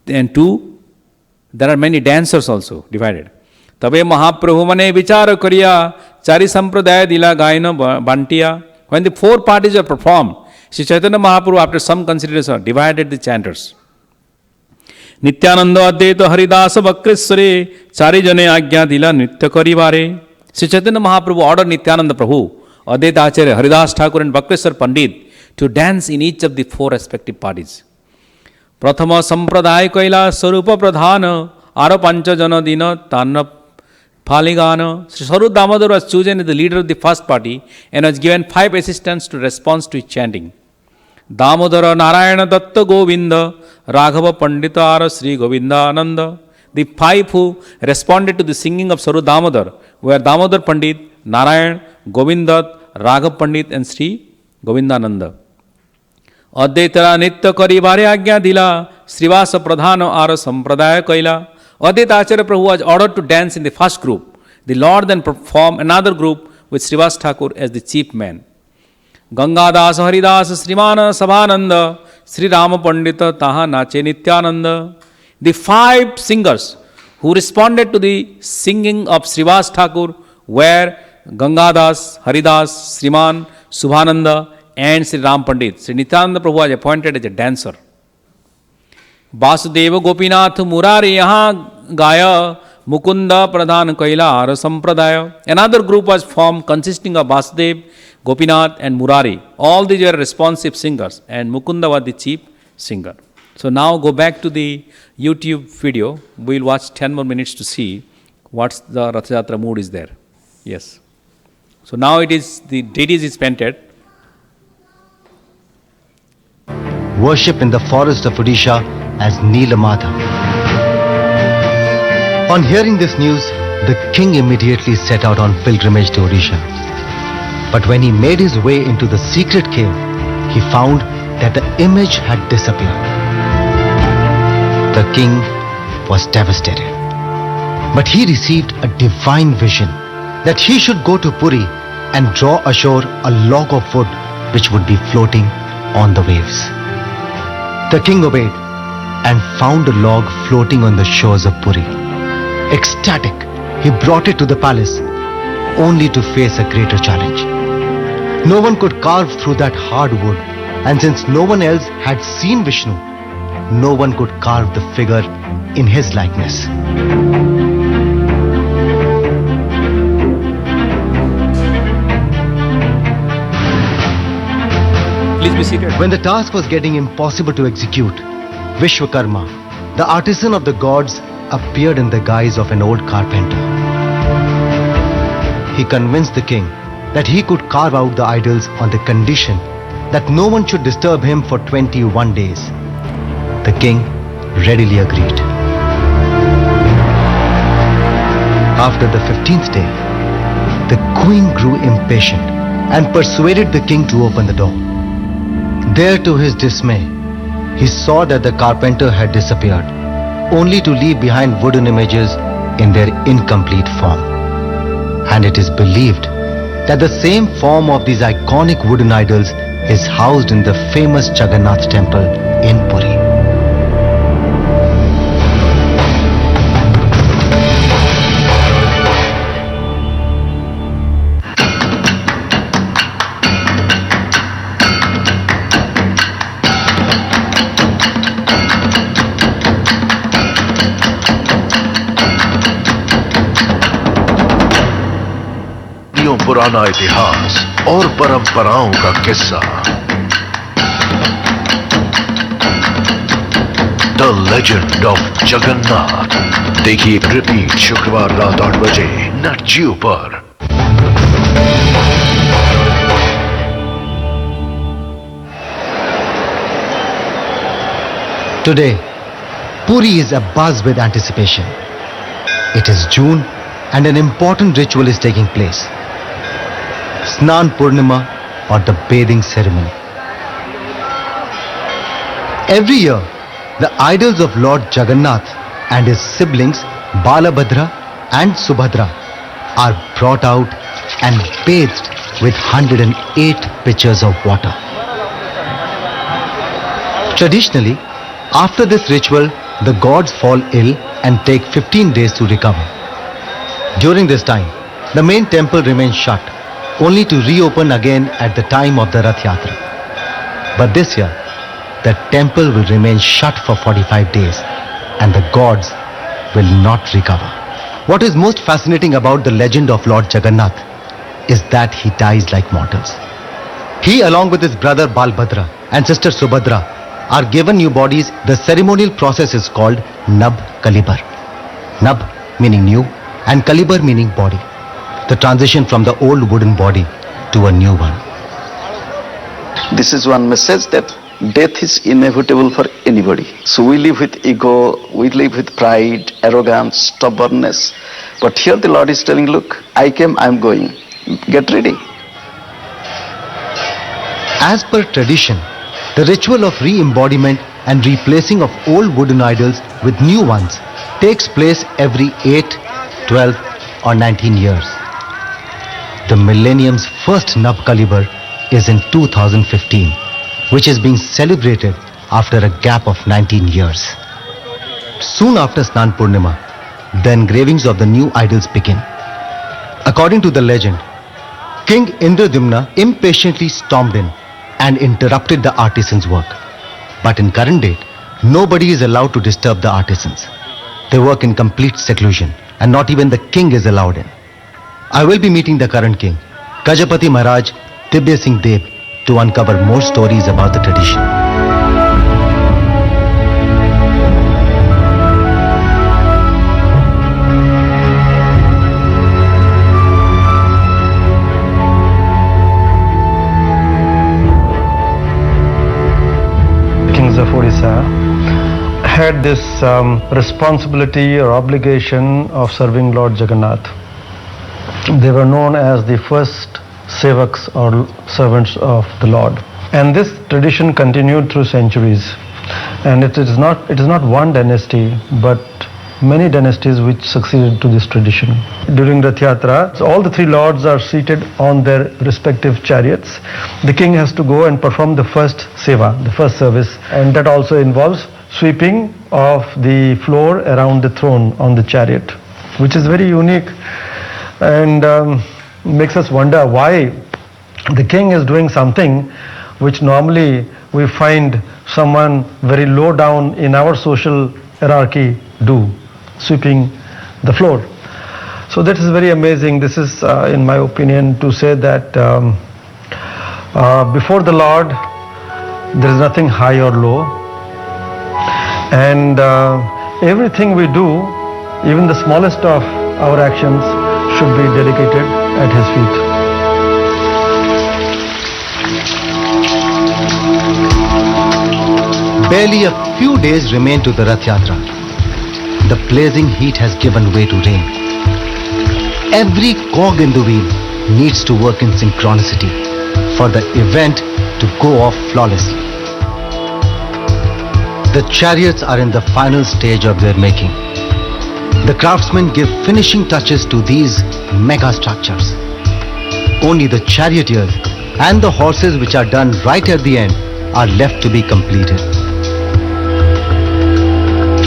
And 2, there are many dancers also divided. Tabe Mahaprabhu mane vichara kariya chari sampradaya dila gayana bantiya. When the 4 parties are performed, Sri Chaitanya Mahaprabhu after some consideration divided the chanters. Nityananda Advaita Haridasa Vakresware Chari Jane Agya Dila Nitya Karivare. Sri Chaitanya Mahaprabhu ordered Nityananda Prabhu, Advaita Acharya, Haridas Thakur and Vakreswar Pandit to dance in each of the 4 respective parties. Prathama Sampradaya Kaila Sarupa Pradhana Ara Pancha Jana Dina Tanna Phaligana. Sri Sarup Damodar was chosen as the leader of the first party and was given 5 assistants to respond to his chanting. Damodara Narayana Datta Govinda Raghava Pandita Ara Sri Govinda Ananda. The 5 who responded to the singing of Sarup Damodar were Damodar Pandit, Narayan, Govinda, Raghav Pandit and Sri Govindananda. Advaitara Nitya Karivare Agya Dila Srivasa Pradhana Ara Sampradaya Kaila. Advaita Acharya Prabhu was ordered to dance in the first group. The Lord then performed another group with Srivas Thakur as the chief man. Gangadas Haridas Srimana Sabhananda Sri Rama Pandita Taha Nache Nityananda. The 5 singers who responded to the singing of Srivas Thakur were Gangadas, Haridas, Sriman, Subhananda, and Sri Ram Pandit. Sri Nityananda Prabhu was appointed as a dancer. Vasudeva Gopinath Murari Yaha Gaya Mukunda Pradhan Kaila Ara Sampradaya. Another group was formed consisting of Vasudev, Gopinath and Murari. All these were responsive singers and Mukunda was the chief singer. So now go back to the YouTube video. We'll watch 10 more minutes to see what's the Rath Yatra mood is there. Yes. So now it is, the deities is painted. Worship in the forest of Odisha as Neelamadha. On hearing this news, the king immediately set out on pilgrimage to Odisha. But when he made his way into the secret cave, he found that the image had disappeared. The king was devastated. But he received a divine vision that he should go to Puri and draw ashore a log of wood which would be floating on the waves. The king obeyed and found a log floating on the shores of Puri. Ecstatic, he brought it to the palace, only to face a greater challenge. No one could carve through that hard wood, and since no one else had seen Vishnu, no one could carve the figure in his likeness. Please be seated. When the task was getting impossible to execute, Vishwakarma, the artisan of the gods, appeared in the guise of an old carpenter. He convinced the king that he could carve out the idols on the condition that no one should disturb him for 21 days. The king readily agreed. After the 15th day, the queen grew impatient and persuaded the king to open the door. There, to his dismay, he saw that the carpenter had disappeared, only to leave behind wooden images in their incomplete form. And it is believed that the same form of these iconic wooden idols is housed in the famous Jagannath temple in Puri. पुराना इतिहास और परंपराओं का किस्सा the legend of Jagannath देखिए repeat शुक्रवार रात 8 बजे नेट जियो पर। Today, Puri is abuzz with anticipation. It is June and an important ritual is taking place. Snan Purnima, or the bathing ceremony. Every year, the idols of Lord Jagannath and his siblings Balabhadra and Subhadra are brought out and bathed with 108 pitchers of water. Traditionally, after this ritual, the gods fall ill and take 15 days to recover. During this time, the main temple remains shut, only to reopen again at the time of the Rath Yatra. But this year, the temple will remain shut for 45 days and the gods will not recover. What is most fascinating about the legend of Lord Jagannath is that he dies like mortals. He, along with his brother Balbhadra and sister Subhadra, are given new bodies. The ceremonial process is called Nab Kalibar. Nab meaning new and Kalibar meaning body. The transition from the old wooden body to a new one. This is one message that death is inevitable for anybody. So we live with ego, we live with pride, arrogance, stubbornness. But here the Lord is telling, look, I came, I am going. Get ready. As per tradition, the ritual of re-embodiment and replacing of old wooden idols with new ones takes place every 8, 12 or 19 years. The millennium's first Nab Kalibar is in 2015, which is being celebrated after a gap of 19 years. Soon after Snan Purnima, the engravings of the new idols begin. According to the legend, King Indradumna impatiently stormed in and interrupted the artisans' work. But in current date, nobody is allowed to disturb the artisans. They work in complete seclusion and not even the king is allowed in. I will be meeting the current king, Gajapati Maharaj Dibya Singh Deb, to uncover more stories about the tradition. Kings of Odisha had this responsibility or obligation of serving Lord Jagannath. They were known as the first sevaks or servants of the Lord, and this tradition continued through centuries. And it is not one dynasty but many dynasties which succeeded to this tradition. During Rath Yatra, all the three lords are seated on their respective chariots. The king has to go and perform the first seva, the first service, and that also involves sweeping of the floor around the throne on the chariot, which is very unique and makes us wonder why the king is doing something which normally we find someone very low down in our social hierarchy do, sweeping the floor. So that is very amazing. This is, in my opinion, to say that before the Lord there is nothing high or low, and everything we do, even the smallest of our actions, should be dedicated at His feet. Barely a few days remain to the Rath Yatra. The blazing heat has given way to rain. Every cog in the wheel needs to work in synchronicity for the event to go off flawlessly. The chariots are in the final stage of their making. The craftsmen give finishing touches to these mega structures. Only the charioteers and the horses, which are done right at the end, are left to be completed.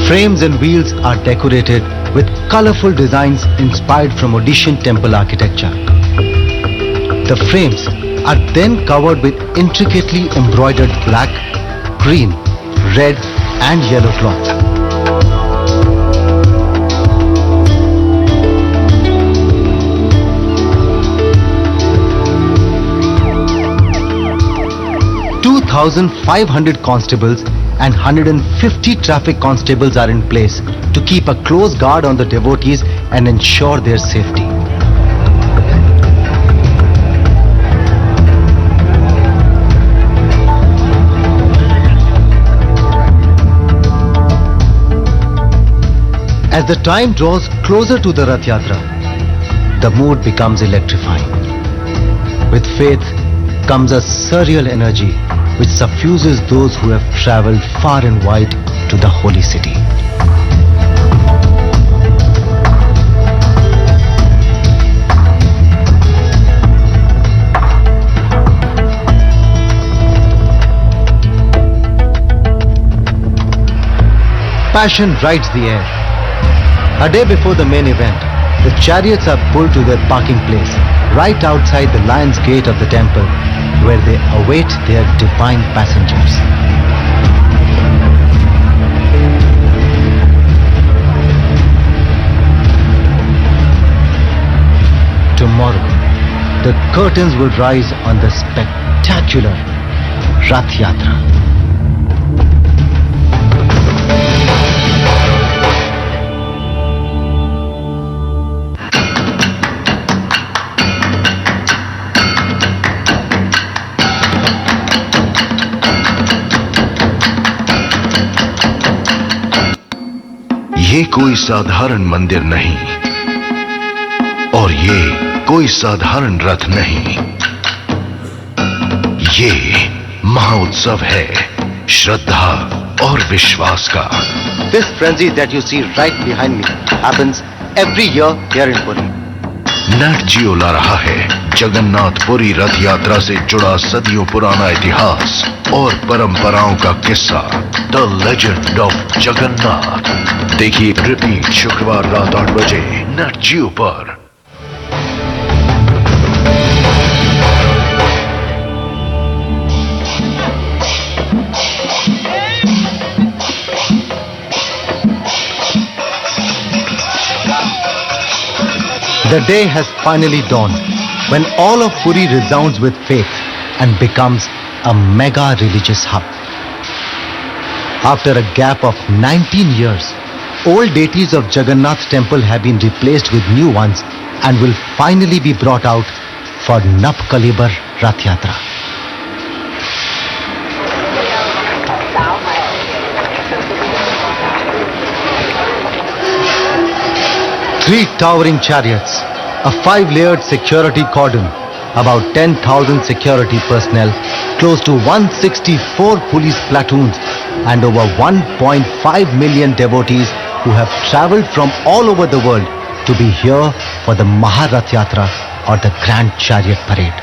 Frames and wheels are decorated with colorful designs inspired from Odishan temple architecture. The frames are then covered with intricately embroidered black, green, red and yellow cloth. $2,500 constables and 150 traffic constables are in place to keep a close guard on the devotees and ensure their safety. As the time draws closer to the Rath Yatra, the mood becomes electrifying. With faith comes a surreal energy which suffuses those who have travelled far and wide to the holy city. Passion rides the air. A day before the main event, the chariots are pulled to their parking place right outside the lion's gate of the temple, where they await their divine passengers. Tomorrow, the curtains will rise on the spectacular Rath Yatra. ये कोई साधारण मंदिर नहीं और ये कोई साधारण रथ नहीं, ये महाउत्सव है श्रद्धा और विश्वास का। This frenzy that you see right behind me happens every year here in Puri. नट जियो ला रहा है जगन्नाथपुरी रथ यात्रा से जुड़ा सदियों पुराना इतिहास और परंपराओं का किस्सा, द लेजेंड ऑफ जगन्नाथ। देखिए रिपीट शुक्रवार रात 8 बजे नट जियो पर। The day has finally dawned when all of Puri resounds with faith and becomes a mega religious hub. After a gap of 19 years, old deities of Jagannath temple have been replaced with new ones and will finally be brought out for Nab Kalibar Rath Yatra. Three towering chariots, a 5-layered security cordon, about 10,000 security personnel, close to 164 police platoons, and over 1.5 million devotees who have travelled from all over the world to be here for the Maharath Yatra or the Grand Chariot Parade.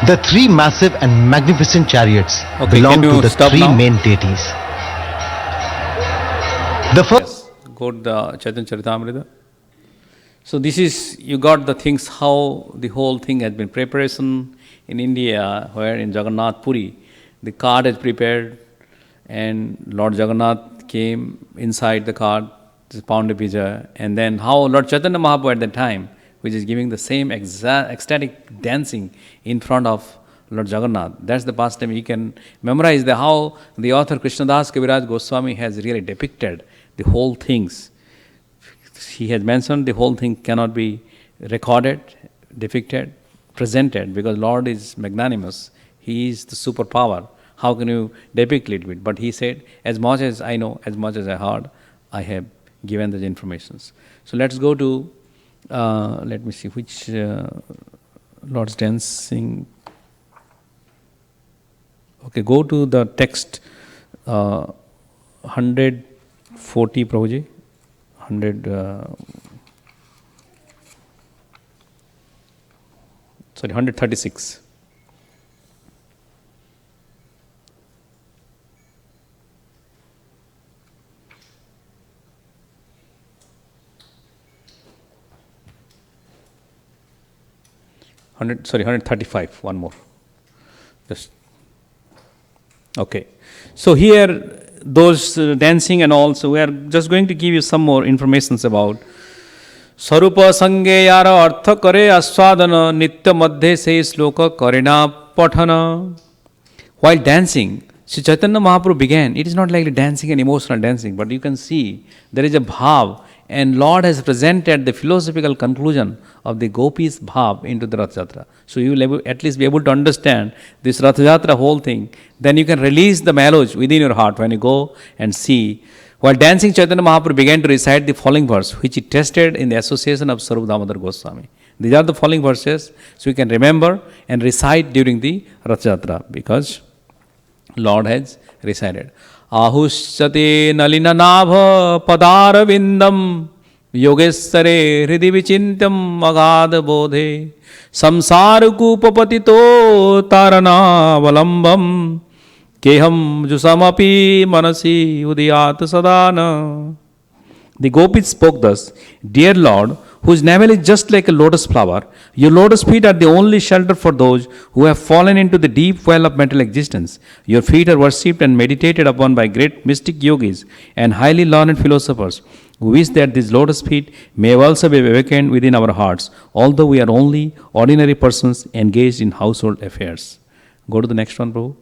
The three massive and magnificent chariots belong to the three main deities. The first... Go to the Chaitanya Charitamrita. So this is, you got the things, how the whole thing has been preparation in India, where in Jagannath Puri, the cart is prepared and Lord Jagannath came inside the cart, this Poundapija, and then how Lord Chaitanya Mahaprabhu at that time, which is giving the same ecstatic dancing in front of Lord Jagannath. That's the pastime. You can memorize how the author Krishnadas Kaviraj Goswami has really depicted the whole things. He has mentioned the whole thing cannot be recorded, depicted, presented, because Lord is magnanimous. He is the superpower. How can you depict it? But he said, as much as I know, as much as I heard, I have given the informations. So let's go to, let me see, which Lord's dancing. Okay, go to the text 140, Prabhuji. 136. Sorry, 135, one more. Just okay. So here, those dancing and all, so we are just going to give you some more informations about Sarupa Sange Yara Artha Kare Aswadana Nitya Madhe Se Sloka Karina Pathana. While dancing, Sri Chaitanya Mahaprabhu began, it is not like dancing and emotional dancing, but you can see there is a bhav, and Lord has presented the philosophical conclusion of the Gopis bhav into the Rath Yatra. So you will at least be able to understand this Rath Yatra whole thing. Then you can release the mellows within your heart when you go and see. While dancing, Chaitanya Mahaprabhu began to recite the following verse, which he tested in the association of Sarup Damodar Goswami. These are the following verses, so you can remember and recite during the Rath Yatra, because Lord has recited. Ahushate nalina nabha padara vindam yogeshare hridi vichintam agada bodhe samsar kupapatito tarana valambam keham jusamapi manasi udiyat sadana. The gopis spoke thus, Dear Lord, whose navel is just like a lotus flower, your lotus feet are the only shelter for those who have fallen into the deep well of mental existence. Your feet are worshipped and meditated upon by great mystic yogis and highly learned philosophers, who wish that these lotus feet may also be awakened within our hearts, although we are only ordinary persons engaged in household affairs. Go to the next one, Prabhu.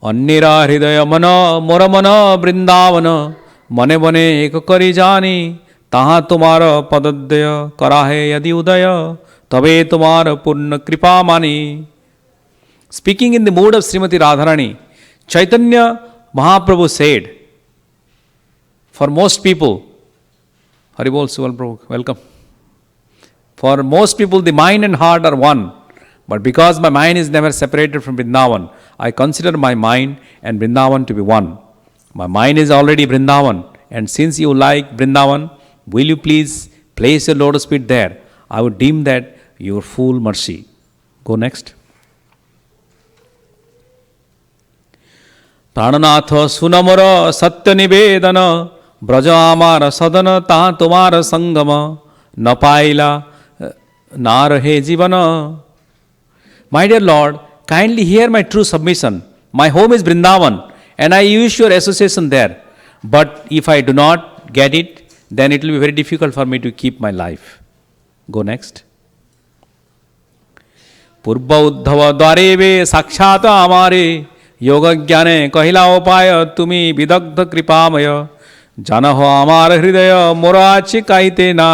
Annira hridaya mana mora mana brindavana mane bane ek kari jani taha tumara padadya karahe yadi udaya tabe tumara purna kripa mani. Speaking in the mood of Srimati Radharani, Chaitanya Mahaprabhu said, for most people, Haribol Suval Prabhu, welcome. For most people, the mind and heart are one. But because my mind is never separated from Vrindavan, I consider my mind and Vrindavan to be one. My mind is already Vrindavan, and since you like Vrindavan, will you please place your lotus feet there? I would deem that your full mercy. Go next. Prananatha sunamara satya nivedana braja amara sadana ta tumara sangama napaila narahe jivana. My dear Lord, kindly hear my true submission. My home is Vrindavan, and I use your association there. But if I do not get it, then it will be very difficult for me to keep my life. Go next. Purva uddhava dwareve sakshata amare yoga jnane kahila upaya tumi vidagdha kripamaya janaho amar hridaya morachi kaite na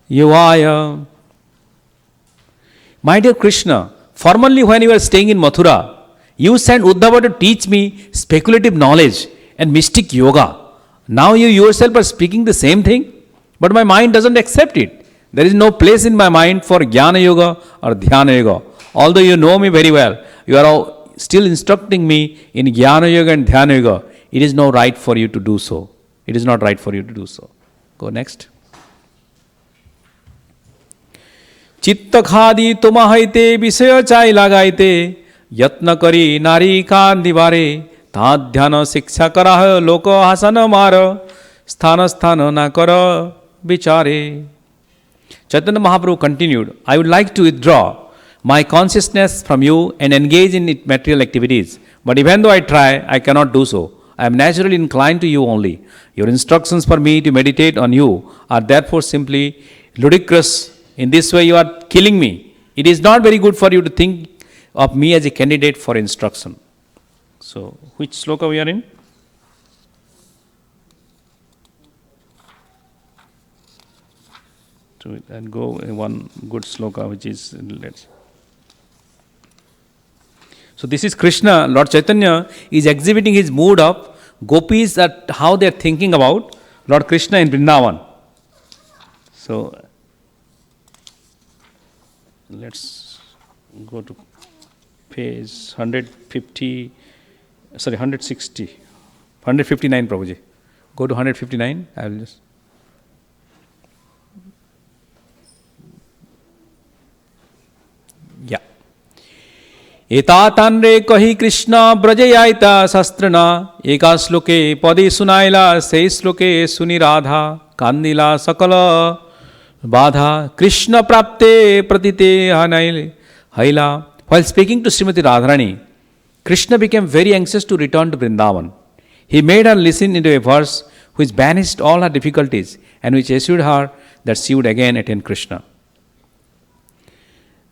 yuvaya. My dear Krishna, formerly when you were staying in Mathura, you sent Uddhava to teach me speculative knowledge and mystic yoga. Now you yourself are speaking the same thing, but my mind doesn't accept it. There is no place in my mind for Jnana Yoga or Dhyana Yoga. Although you know me very well, you are all still instructing me in Jnana Yoga and Dhyana Yoga. It is not right for you to do so. It is not right for you to do so. Go next. चित्त खादी तुमहैते विषय चाय लगाइते यत्न करी नारी कान दिवारे ता ध्यान शिक्षा कराह लोक हासन मार स्थान स्थान ना कर विचारे. Chaitanya Mahaprabhu continued, I would like to withdraw my consciousness from you and engage in material activities. But even though I try, I cannot do so. I am naturally inclined to you only. Your instructions for me to meditate on you are therefore simply ludicrous. In this way, you are killing me. It is not very good for you to think of me as a candidate for instruction. So, which sloka we are in? And go in one good sloka, which is let's. So this is Krishna. Lord Chaitanya is exhibiting his mood of gopis, that how they are thinking about Lord Krishna in Vrindavan. So let's go to page 150. Sorry, 160, 159, Prabhuji. Go to 159. I will just. Yeah. एतातान्रे कही कृष्ण ब्रजयायता शस्त्रना एका श्लोके पदे सुनाइला से श्लोके सुनि राधा कांदिला सकल बाधा कृष्ण प्राप्ते प्रतिते हैला. While speaking to Srimati Radharani, Krishna became very anxious to return to Vrindavan. He made her listen into a verse which banished all her difficulties and which assured her that she would again attain Krishna.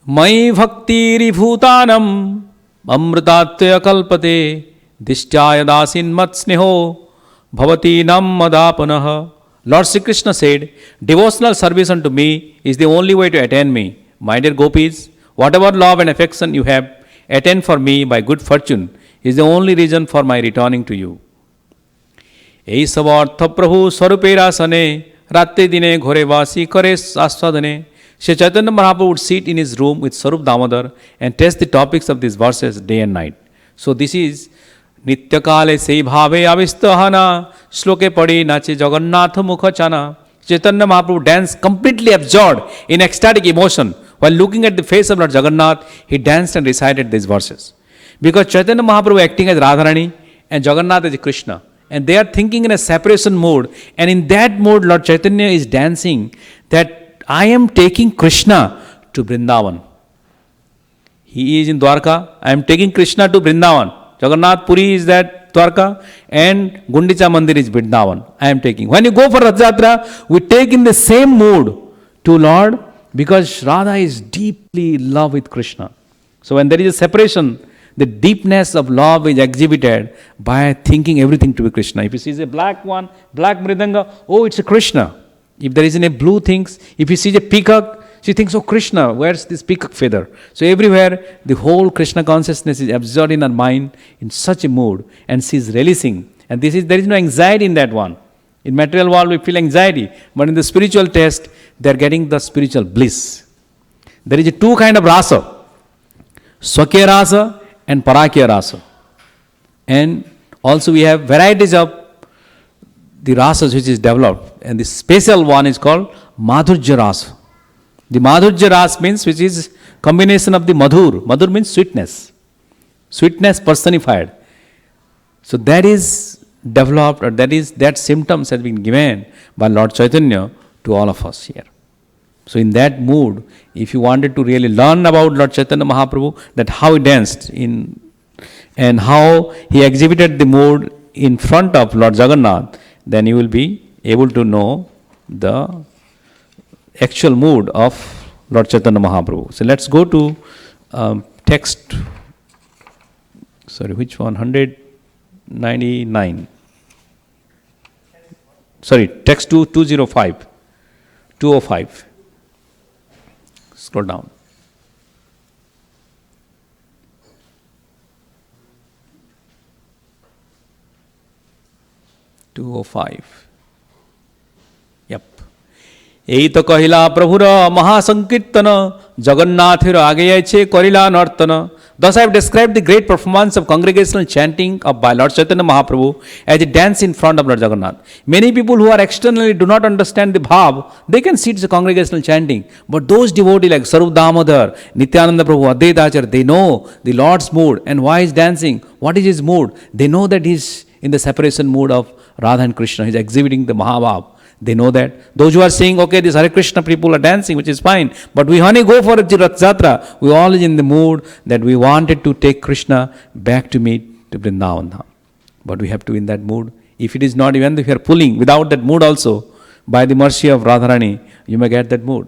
Mai bhakti bhutanam amritatya kalpate dishtaya dasin mat sneho bhavati nam madapanah. Lord Sri Krishna said, devotional service unto me is the only way to attain me. My dear gopis, whatever love and affection you have attained for me by good fortune is the only reason for my returning to you. এই সব অর্থ প্রভু স্বরূপের আসনে রাত্রি দিনে ঘরে বাসি করে আস্বাদনে. Sri Chaitanya Mahaprabhu would sit in his room with Sarup Damodar and test the topics of these verses day and night. So this is Nityakale sei bhave avistahana shloke padi nache Jagannath mukha chana. Chaitanya Mahaprabhu danced completely absorbed in ecstatic emotion. While looking at the face of Lord Jagannath, he danced and recited these verses. Because Chaitanya Mahaprabhu acting as Radharani and Jagannath as Krishna. And they are thinking in a separation mode. And in that mode, Lord Chaitanya is dancing that I am taking Krishna to Vrindavan. He is in Dwarka. I am taking Krishna to Vrindavan. Jagannath Puri is that Dwarka. And Gundicha Mandir is Vrindavan. I am taking. When you go for Rath Yatra, we take in the same mood to Lord, because Radha is deeply in love with Krishna. So when there is a separation, the deepness of love is exhibited by thinking everything to be Krishna. If you see a black one, black mridanga, oh, it's a Krishna. If there is any blue things, if you see a peacock, she thinks, oh, Krishna, where's this peacock feather? So everywhere, the whole Krishna consciousness is absorbed in her mind in such a mood, and she is releasing. And there is no anxiety in that one. In material world, we feel anxiety, but in the spiritual test, they are getting the spiritual bliss. There is a two kind of rasa, Swakya rasa and Parakya rasa. And also we have varieties of the rasas which is developed, and the special one is called Madhurya rasa. The Madhurya rasa means which is combination of the Madhur. Madhur means sweetness. Sweetness personified. So that is developed, or that symptoms has been given by Lord Chaitanya to all of us here. So in that mood, if you wanted to really learn about Lord Chaitanya Mahaprabhu, that how he danced in and how he exhibited the mood in front of Lord Jagannath, then you will be able to know the actual mood of Lord Chaitanya Mahaprabhu. So let's go to text, sorry, which one? 199. Sorry, text 205. 205. Scroll down. Yep. এই তো কহিলা প্রভুর মহাসংকীর্তন জগন্নাথের আগে আছে করিলা নর্তন. Thus I have described the great performance of congregational chanting of by Lord Chaitanya Mahaprabhu as a dance in front of Lord Jagannath. Many people who are externally do not understand the bhav, they can see it's a congregational chanting. But those devotees like Sarup Damodar, Nityananda Prabhu, Advaita Acharya, they know the Lord's mood and why he's dancing. What is his mood? They know that he's in the separation mood of Radha and Krishna. He's exhibiting the Mahabhav. They know that. Those who are saying, okay, these Hare Krishna people are dancing, which is fine, but we only go for a Rath Jatra. We are always in the mood that we wanted to take Krishna back to meet to Vrindavan Dham. But we have to be in that mood. If it is not, even if you are pulling without that mood also, by the mercy of Radharani, you may get that mood.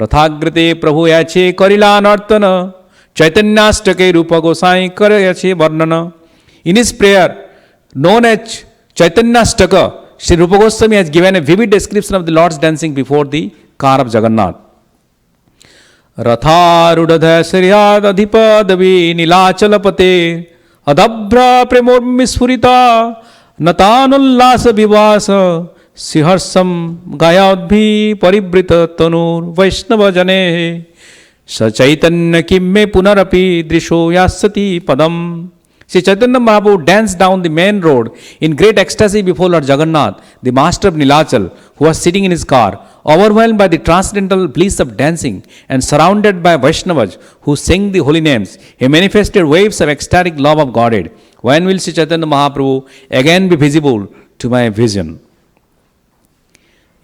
Rathagrate Prabhu yache karila nartana, Chaitanyastake Rupa Gosai karayache varnana. In his prayer, known as Chaitanyastaka, Sri Rupa Goswami has given a vivid description of the Lord's dancing before the car of Jagannath. Ratharudadha Sriyad Adhipadavi Nilachalapate Adabhra Premormisfurita Natanullas Vivasa Siharsam Gayadbhi Paribrita Tanur Vaishnava Jane Sachaitanya Kimme Punarapi Drisho Yasati Padam. Sri Chaitanya Mahaprabhu danced down the main road in great ecstasy before Lord Jagannath, the master of Nilachal, who was sitting in his car, overwhelmed by the transcendental bliss of dancing and surrounded by Vaishnavas who sang the holy names. He manifested waves of ecstatic love of Godhead. When will Sri Chaitanya Mahaprabhu again be visible to my vision?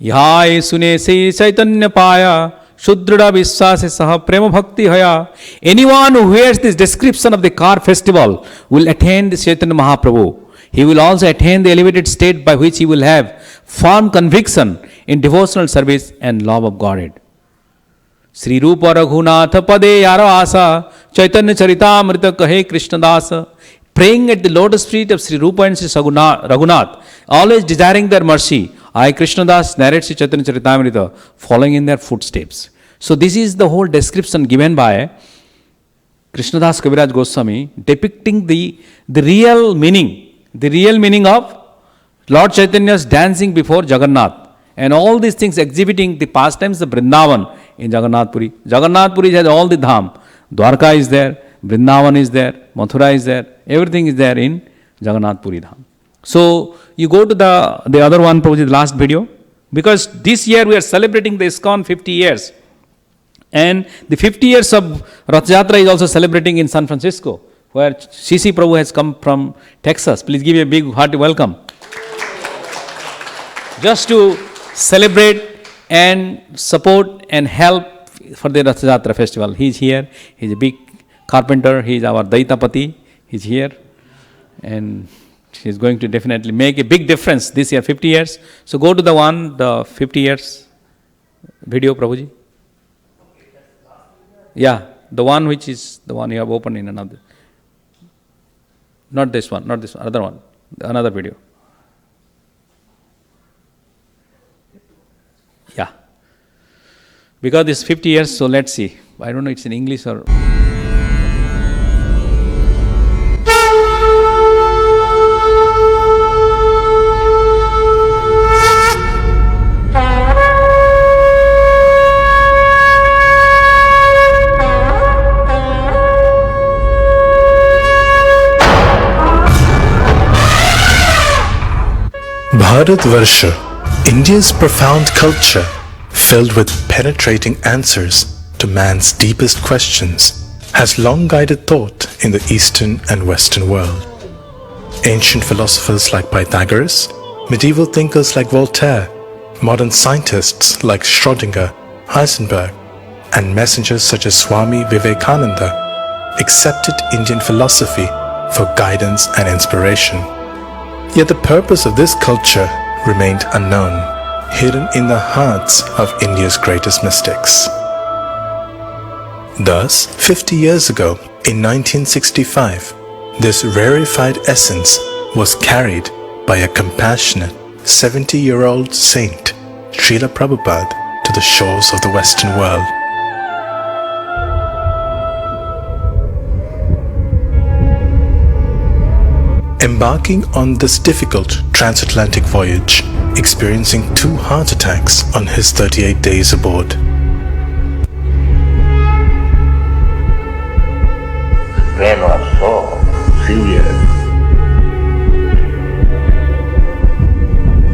Yahai sune se Chaitanya paya Shudrada Vishwase Saha Prema Bhakti Haya. Anyone who hears this description of the car festival will attain the Chaitanya Mahaprabhu. He will also attain the elevated state by which he will have firm conviction in devotional service and love of Godhead. Sri Rupa Raghunatha Pade Yara Asa Chaitanya Charitamrita Kahe Krishna Dasa. Praying at the lotus feet of Sri Rupa and Sri Raghunath, always desiring their mercy, I, Krishnadas, narrates Sri Chaitanya Charitamrita, following in their footsteps. So this is the whole description given by Krishnadas Kaviraj Goswami, depicting the real meaning of Lord Chaitanya's dancing before Jagannath, and all these things exhibiting the pastimes of Vrindavan in Jagannath Puri. Jagannath Puri has all the dham. Dwarka is there, Vrindavan is there, Mathura is there, everything is there in Jagannath Puri Dham. So you go to the other one, probably the last video, because this year we are celebrating the ISKCON 50 years. And the 50 years of Rath Yatra is also celebrating in San Francisco, where CC Prabhu has come from Texas. Please give a big hearty welcome. Just to celebrate and support and help for the Rath Yatra festival. He is here. He is a big carpenter. He is our Daitapati. He is here. And he is going to definitely make a big difference this year, 50 years. So go to the 50 years video, Prabhuji. Yeah, the one which is the one you have opened in another. Not this one, other one, another video. Yeah. Because this 50 years, so let's see. I don't know it's in English or... Bharatvarsha, India's profound culture, filled with penetrating answers to man's deepest questions, has long guided thought in the Eastern and Western world. Ancient philosophers like Pythagoras, medieval thinkers like Voltaire, modern scientists like Schrödinger, Heisenberg, and messengers such as Swami Vivekananda accepted Indian philosophy for guidance and inspiration. Yet the purpose of this culture remained unknown, hidden in the hearts of India's greatest mystics. Thus, 50 years ago, in 1965, this rarefied essence was carried by a compassionate 70-year-old saint, Srila Prabhupada, to the shores of the Western world. Embarking on this difficult transatlantic voyage, experiencing 2 heart attacks on his 38 days aboard. Pain was so severe.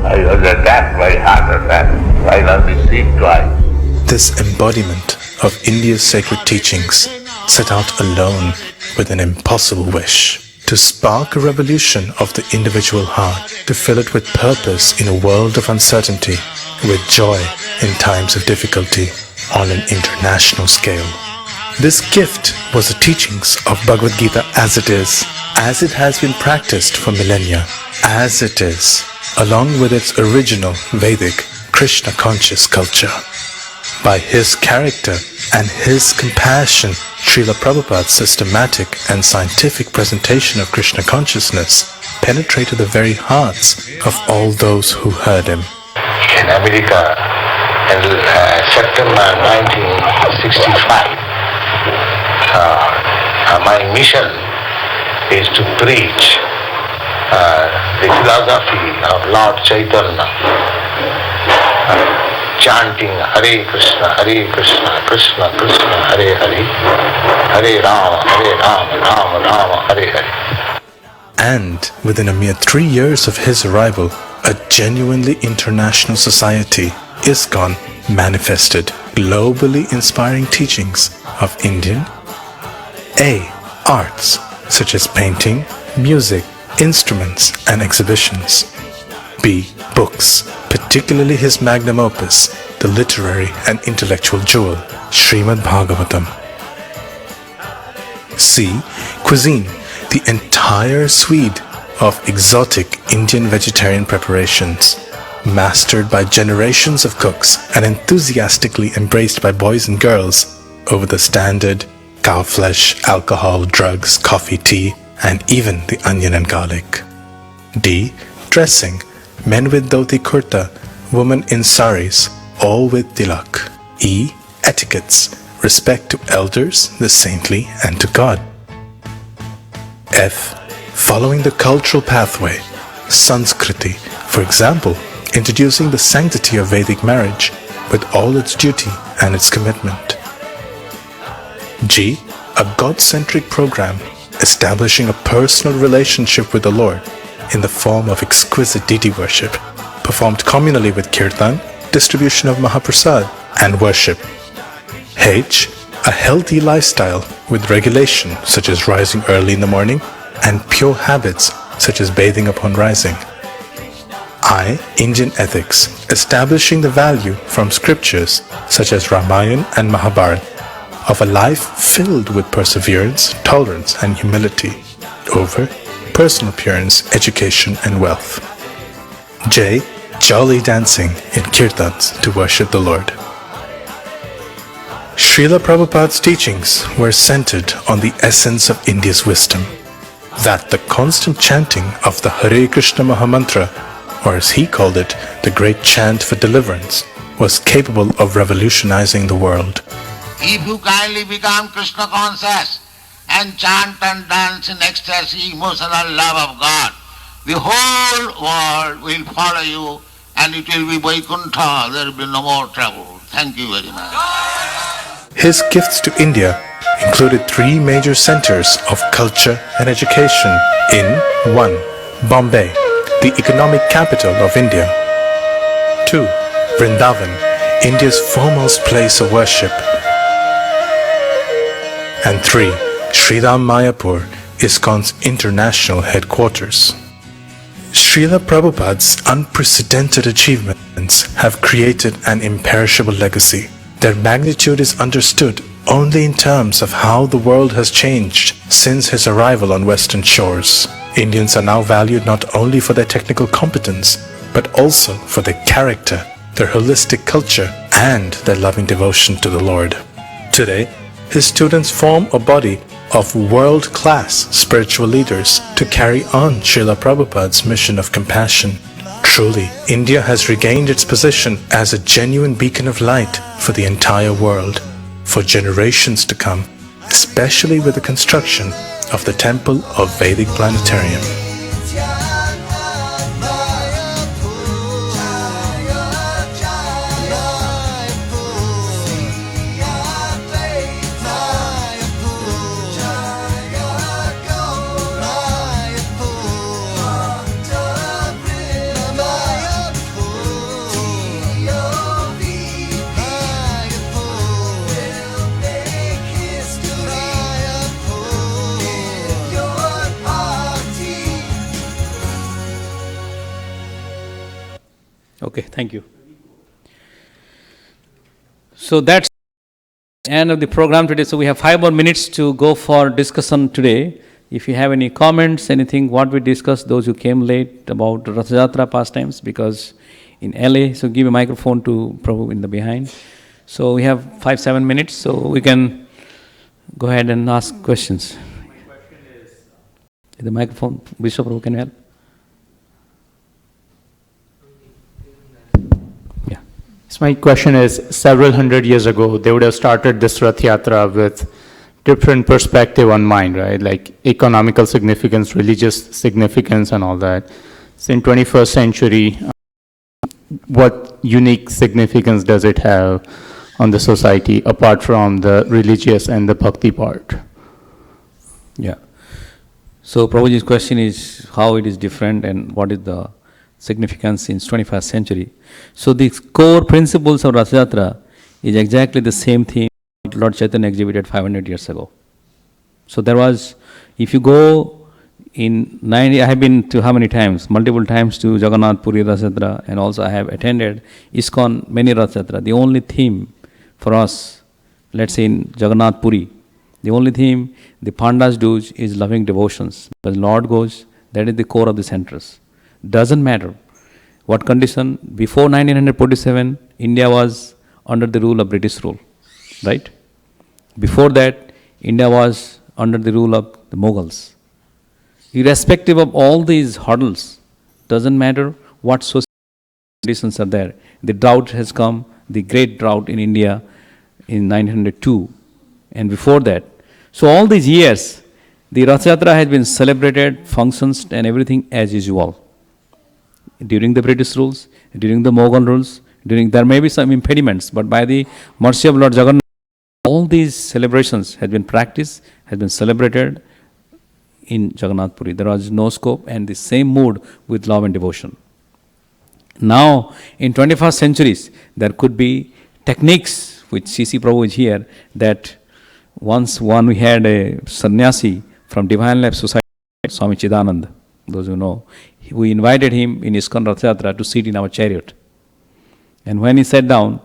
I was attacked by heart attack while on the sea twice. This embodiment of India's sacred teachings set out alone with an impossible wish to spark a revolution of the individual heart, to fill it with purpose in a world of uncertainty, with joy in times of difficulty on an international scale. This gift was the teachings of Bhagavad Gita as it has been practiced for millennia, as it is, along with its original Vedic Krishna conscious culture. By his character and his compassion, Srila Prabhupada's systematic and scientific presentation of Krishna consciousness penetrated the very hearts of all those who heard him. In America, in September 1965, my mission is to preach the philosophy of Lord Chaitanya, chanting Hare Krishna, Krishna Krishna, Hare Hare, Hare Rama, Rama Rama, Hare Hare. And within a mere 3 years of his arrival, a genuinely international society, ISKCON, manifested globally inspiring teachings of Indian A. Arts such as painting, music, instruments and exhibitions. B. Books, particularly his magnum opus, the literary and intellectual jewel, Srimad Bhagavatam. C. Cuisine, the entire suite of exotic Indian vegetarian preparations, mastered by generations of cooks and enthusiastically embraced by boys and girls over the standard cow flesh, alcohol, drugs, coffee, tea, and even the onion and garlic. D. Dressing, men with dhoti kurta, women in saris, all with tilak. E. Etiquettes, respect to elders, the saintly, and to God. F. Following the cultural pathway, Sanskriti, for example, introducing the sanctity of Vedic marriage with all its duty and its commitment. G. A God-centric program establishing a personal relationship with the Lord in the form of exquisite deity worship, performed communally with kirtan, distribution of Mahaprasad, and worship. H. A healthy lifestyle with regulation such as rising early in the morning and pure habits such as bathing upon rising. I. Indian ethics, establishing the value from scriptures such as Ramayana and Mahabharata of a life filled with perseverance, tolerance and humility over personal appearance, education and wealth. J. Jolly dancing in kirtans to worship the Lord. Srila Prabhupada's teachings were centered on the essence of India's wisdom, that the constant chanting of the Hare Krishna Mahamantra, or as he called it, the great chant for deliverance, was capable of revolutionizing the world. If you kindly become Krishna conscious and chant and dance in ecstasy, emotional love of God, the whole world will follow you and it will be Vaikuntha, there will be no more trouble. Thank you very much. His gifts to India included 3 major centers of culture and education in 1. Bombay, the economic capital of India. 2. Vrindavan, India's foremost place of worship. And 3. Sridham Mayapur, ISKCON's international headquarters. Srila Prabhupada's unprecedented achievements have created an imperishable legacy. Their magnitude is understood only in terms of how the world has changed since his arrival on Western shores. Indians are now valued not only for their technical competence, but also for their character, their holistic culture, and their loving devotion to the Lord. Today, his students form a body of world-class spiritual leaders to carry on Srila Prabhupada's mission of compassion. Truly, India has regained its position as a genuine beacon of light for the entire world, for generations to come, especially with the construction of the Temple of Vedic Planetarium. Okay, thank you. So that's the end of the program today. So we have 5 more minutes to go for discussion today. If you have any comments, anything, what we discussed, those who came late about Rath Yatra pastimes, because in LA, so give a microphone to Prabhu in the behind. So we have 5-7 minutes, so we can go ahead and ask questions. My question is... The microphone, Bishop Prabhu, can you help? So my question is, several hundred years ago, they would have started this Rath Yatra with different perspective on mind, right? Like economical significance, religious significance and all that. So in 21st century, what unique significance does it have on the society apart from the religious and the bhakti part? Yeah. So Prabhuji's question is how it is different and what is the significance in 21st century. So the core principles of Rath Yatra is exactly the same thing Lord Chaitanya exhibited 500 years ago. So there was, if you go in 90, I have been to how many times? Multiple times to Jagannath Puri Rath Yatra, and also I have attended ISKCON many Rath Yatra. The only theme for us, let's say in Jagannath Puri, the only theme the Pandas do is loving devotions. But Lord goes, that is the core of the centers. Doesn't matter what condition. Before 1947, India was under the rule of British rule, right? Before that, India was under the rule of the Mughals. Irrespective of all these hurdles, doesn't matter what social conditions are there. The drought has come, the great drought in India in 1902, and before that. So all these years, the Rath Yatra has been celebrated, functions and everything as usual. During the British rules, during the Mughal rules, there may be some impediments, but by the mercy of Lord Jagannath, all these celebrations have been practiced, has been celebrated in Jagannath Puri. There was no scope and the same mood with love and devotion. Now, in 21st centuries, there could be techniques, which C.C. Prabhu is here, that once we had a sannyasi from Divine Life Society, Swami Chidanand, those who know, we invited him in ISKCON Rath Yatra to sit in our chariot. And when he sat down,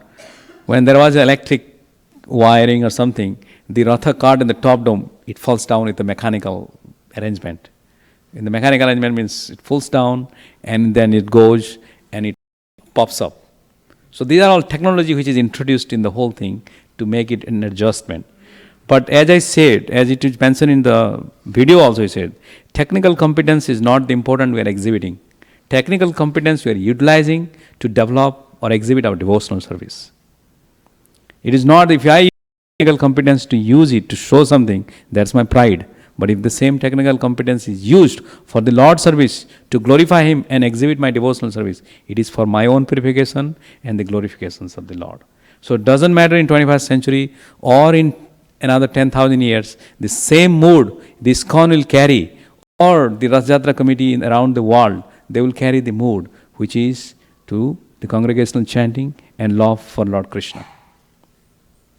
when there was electric wiring or something, the Ratha cart in the top dome, it falls down with a mechanical arrangement. In the mechanical arrangement means it falls down and then it goes and it pops up. So these are all technology which is introduced in the whole thing to make it an adjustment. But as I said, as it is mentioned in the video also, I said, technical competence is not the important we are exhibiting. Technical competence we are utilizing to develop or exhibit our devotional service. It is not if I use technical competence to use it to show something, that's my pride. But if the same technical competence is used for the Lord's service to glorify Him and exhibit my devotional service, it is for my own purification and the glorifications of the Lord. So it doesn't matter in 21st century or in another 10,000 years, the same mood the ISKCON will carry, or the Rath Yatra committee around the world, they will carry the mood which is to the congregational chanting and love for Lord Krishna.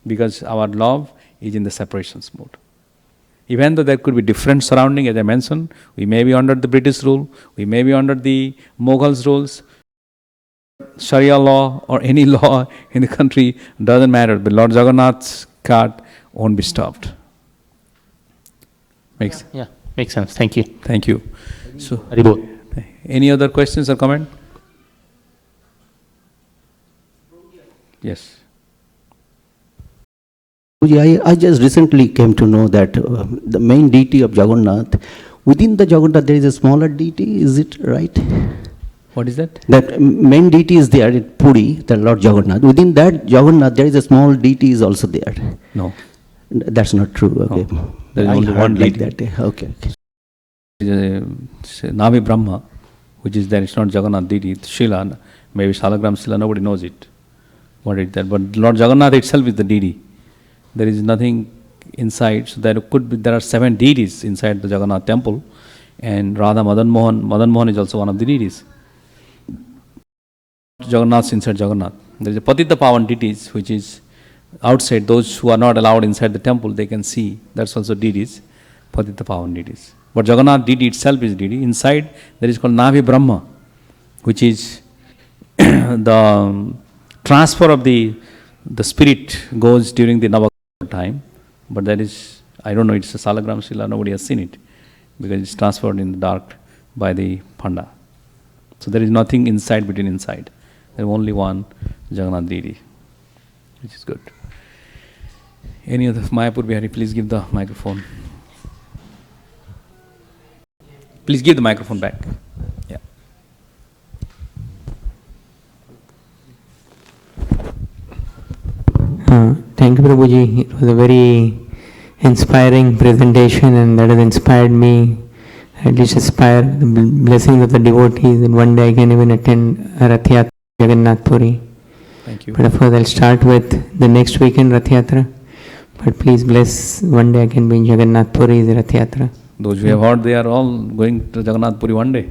Because our love is in the separations mode. Even though there could be different surrounding, as I mentioned, we may be under the British rule, we may be under the Mughals rules, Sharia law or any law in the country, doesn't matter. The Lord Jagannath's cart won't be stopped. Makes Makes sense. Thank you. Thank you. So, Haribol. any other questions or comment? Yes. I just recently came to know that the main deity of Jagannath, within the Jagannath there is a smaller deity, is it right? What is that? That main deity is there in Puri, the Lord Jagannath. Within that Jagannath there is a small deity is also there. No. That's not true. Okay. No. There is I only heard one like deity. that. Okay. Navi Brahma, which is there, it's not Jagannath deity, it's Shila, maybe Shalagram Shila, nobody knows it. What is that? But Lord Jagannath itself is the deity. There is nothing inside, so there are 7 deities inside the Jagannath temple, and Radha Madan Mohan is also one of the deities. Jagannath inside Jagannath. There is a Patita Pavan deities, which is outside. Those who are not allowed inside the temple, they can see. That's also deities, Patita Pavan deities. But Jagannath deity itself is deity. Inside there is called Navi Brahma, which is the transfer of the spirit goes during the Navagraha time. But that is, I don't know, it's a Salagram Shila, nobody has seen it, because it's transferred in the dark by the Panda. So there is nothing inside between inside. There is only one Jagannath deity, which is good. Any other Mayapur Bihari, please give the microphone. Please give the microphone back. Yeah. Thank you, Prabhuji. It was a very inspiring presentation, and that has inspired me, at least aspire the blessings of the devotees, and one day I can even attend Rath Yatra Jagannath Puri. Thank you. But of course I'll start with the next weekend Rath Yatra. But please bless, one day I can be in Jagannath Puri, the Rath Yatra. Those who have heard, they are all going to Jagannath Puri one day.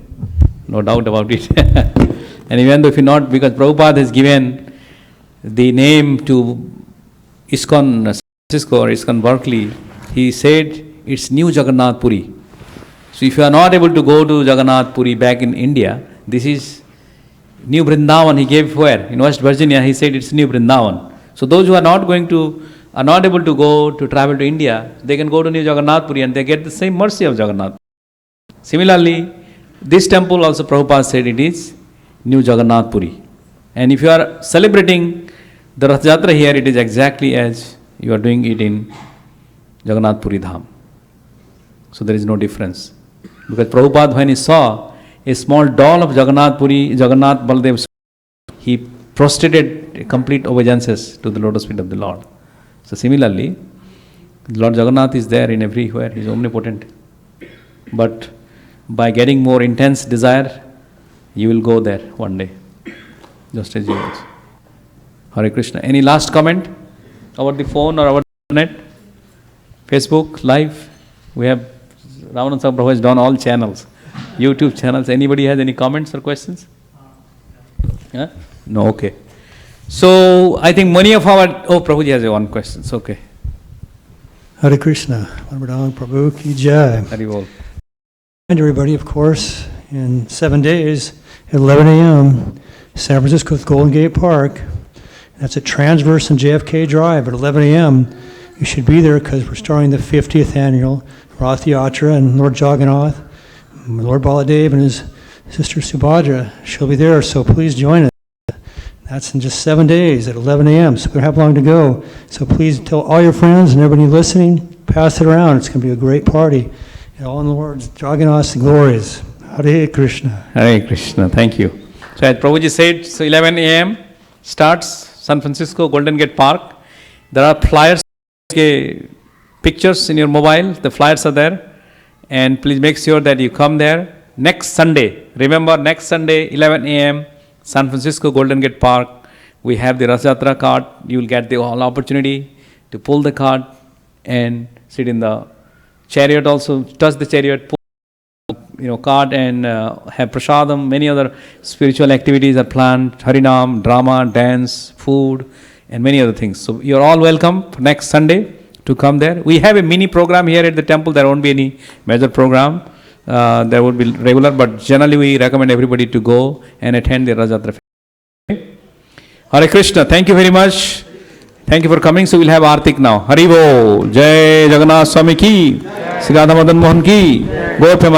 No doubt about it. And even though if not, because Prabhupada has given the name to ISKCON San Francisco or ISKCON Berkeley, he said it's New Jagannath Puri. So if you are not able to go to Jagannath Puri back in India, this is New Vrindavan. He gave where? In West Virginia, he said it's New Vrindavan. So those who are not able to go to travel to India, they can go to New Jagannath Puri and they get the same mercy of Jagannath. Similarly, this temple also Prabhupada said it is New Jagannath Puri. And if you are celebrating the Rath Yatra here, it is exactly as you are doing it in Jagannath Puri Dham. So there is no difference. Because Prabhupada, when he saw a small doll of Jagannath Puri, Jagannath Baldev, he prostrated complete obeisances to the lotus feet of the Lord. So similarly, Lord Jagannath is there in everywhere, he is omnipotent. But by getting more intense desire, you will go there one day, just as you will. Hare Krishna. Any last comment over the phone or over the internet? Facebook, live? We have, Ramanand Prabhu has done all channels, YouTube channels. Anybody has any comments or questions? Yeah? No, okay. So, I think many of our, Prabhuji has one question, it's okay. Hare Krishna, Balimardana Prabhu ki jai. Hari Bol. And everybody, of course, in 7 days at 11 a.m., San Francisco's Golden Gate Park. That's at Transverse and JFK Drive at 11 a.m. You should be there because we're starting the 50th annual Rath Yatra, and Lord Jagannath, Lord Baladev and his sister Subhadra, she'll be there, so please join us. That's in just 7 days at 11 a.m., so we don't have long to go. So please tell all your friends and everybody listening, pass it around. It's going to be a great party. And all in the Lord's Jagannath's glories. Hare Krishna. Hare Krishna, thank you. So as Prabhuji said, so 11 a.m. starts San Francisco Golden Gate Park. There are flyers, pictures in your mobile, the flyers are there. And please make sure that you come there next Sunday. Remember, next Sunday, 11 a.m., San Francisco Golden Gate Park. We have the Rath Yatra cart. You will get the whole opportunity to pull the cart and sit in the chariot also, touch the chariot, pull cart and have prasadam. Many other spiritual activities are planned, Harinam, drama, dance, food, and many other things. So you are all welcome for next Sunday to come there. We have a mini program here at the temple. There won't be any major program. There would be regular, but generally we recommend everybody to go and attend the Rath Yatra. Hare Krishna. Thank you very much. Thank you for coming. So we'll have Artik now. Hari Bol. Jai Jagannath Swami ki. Sri Radha Madan Mohan ki. Go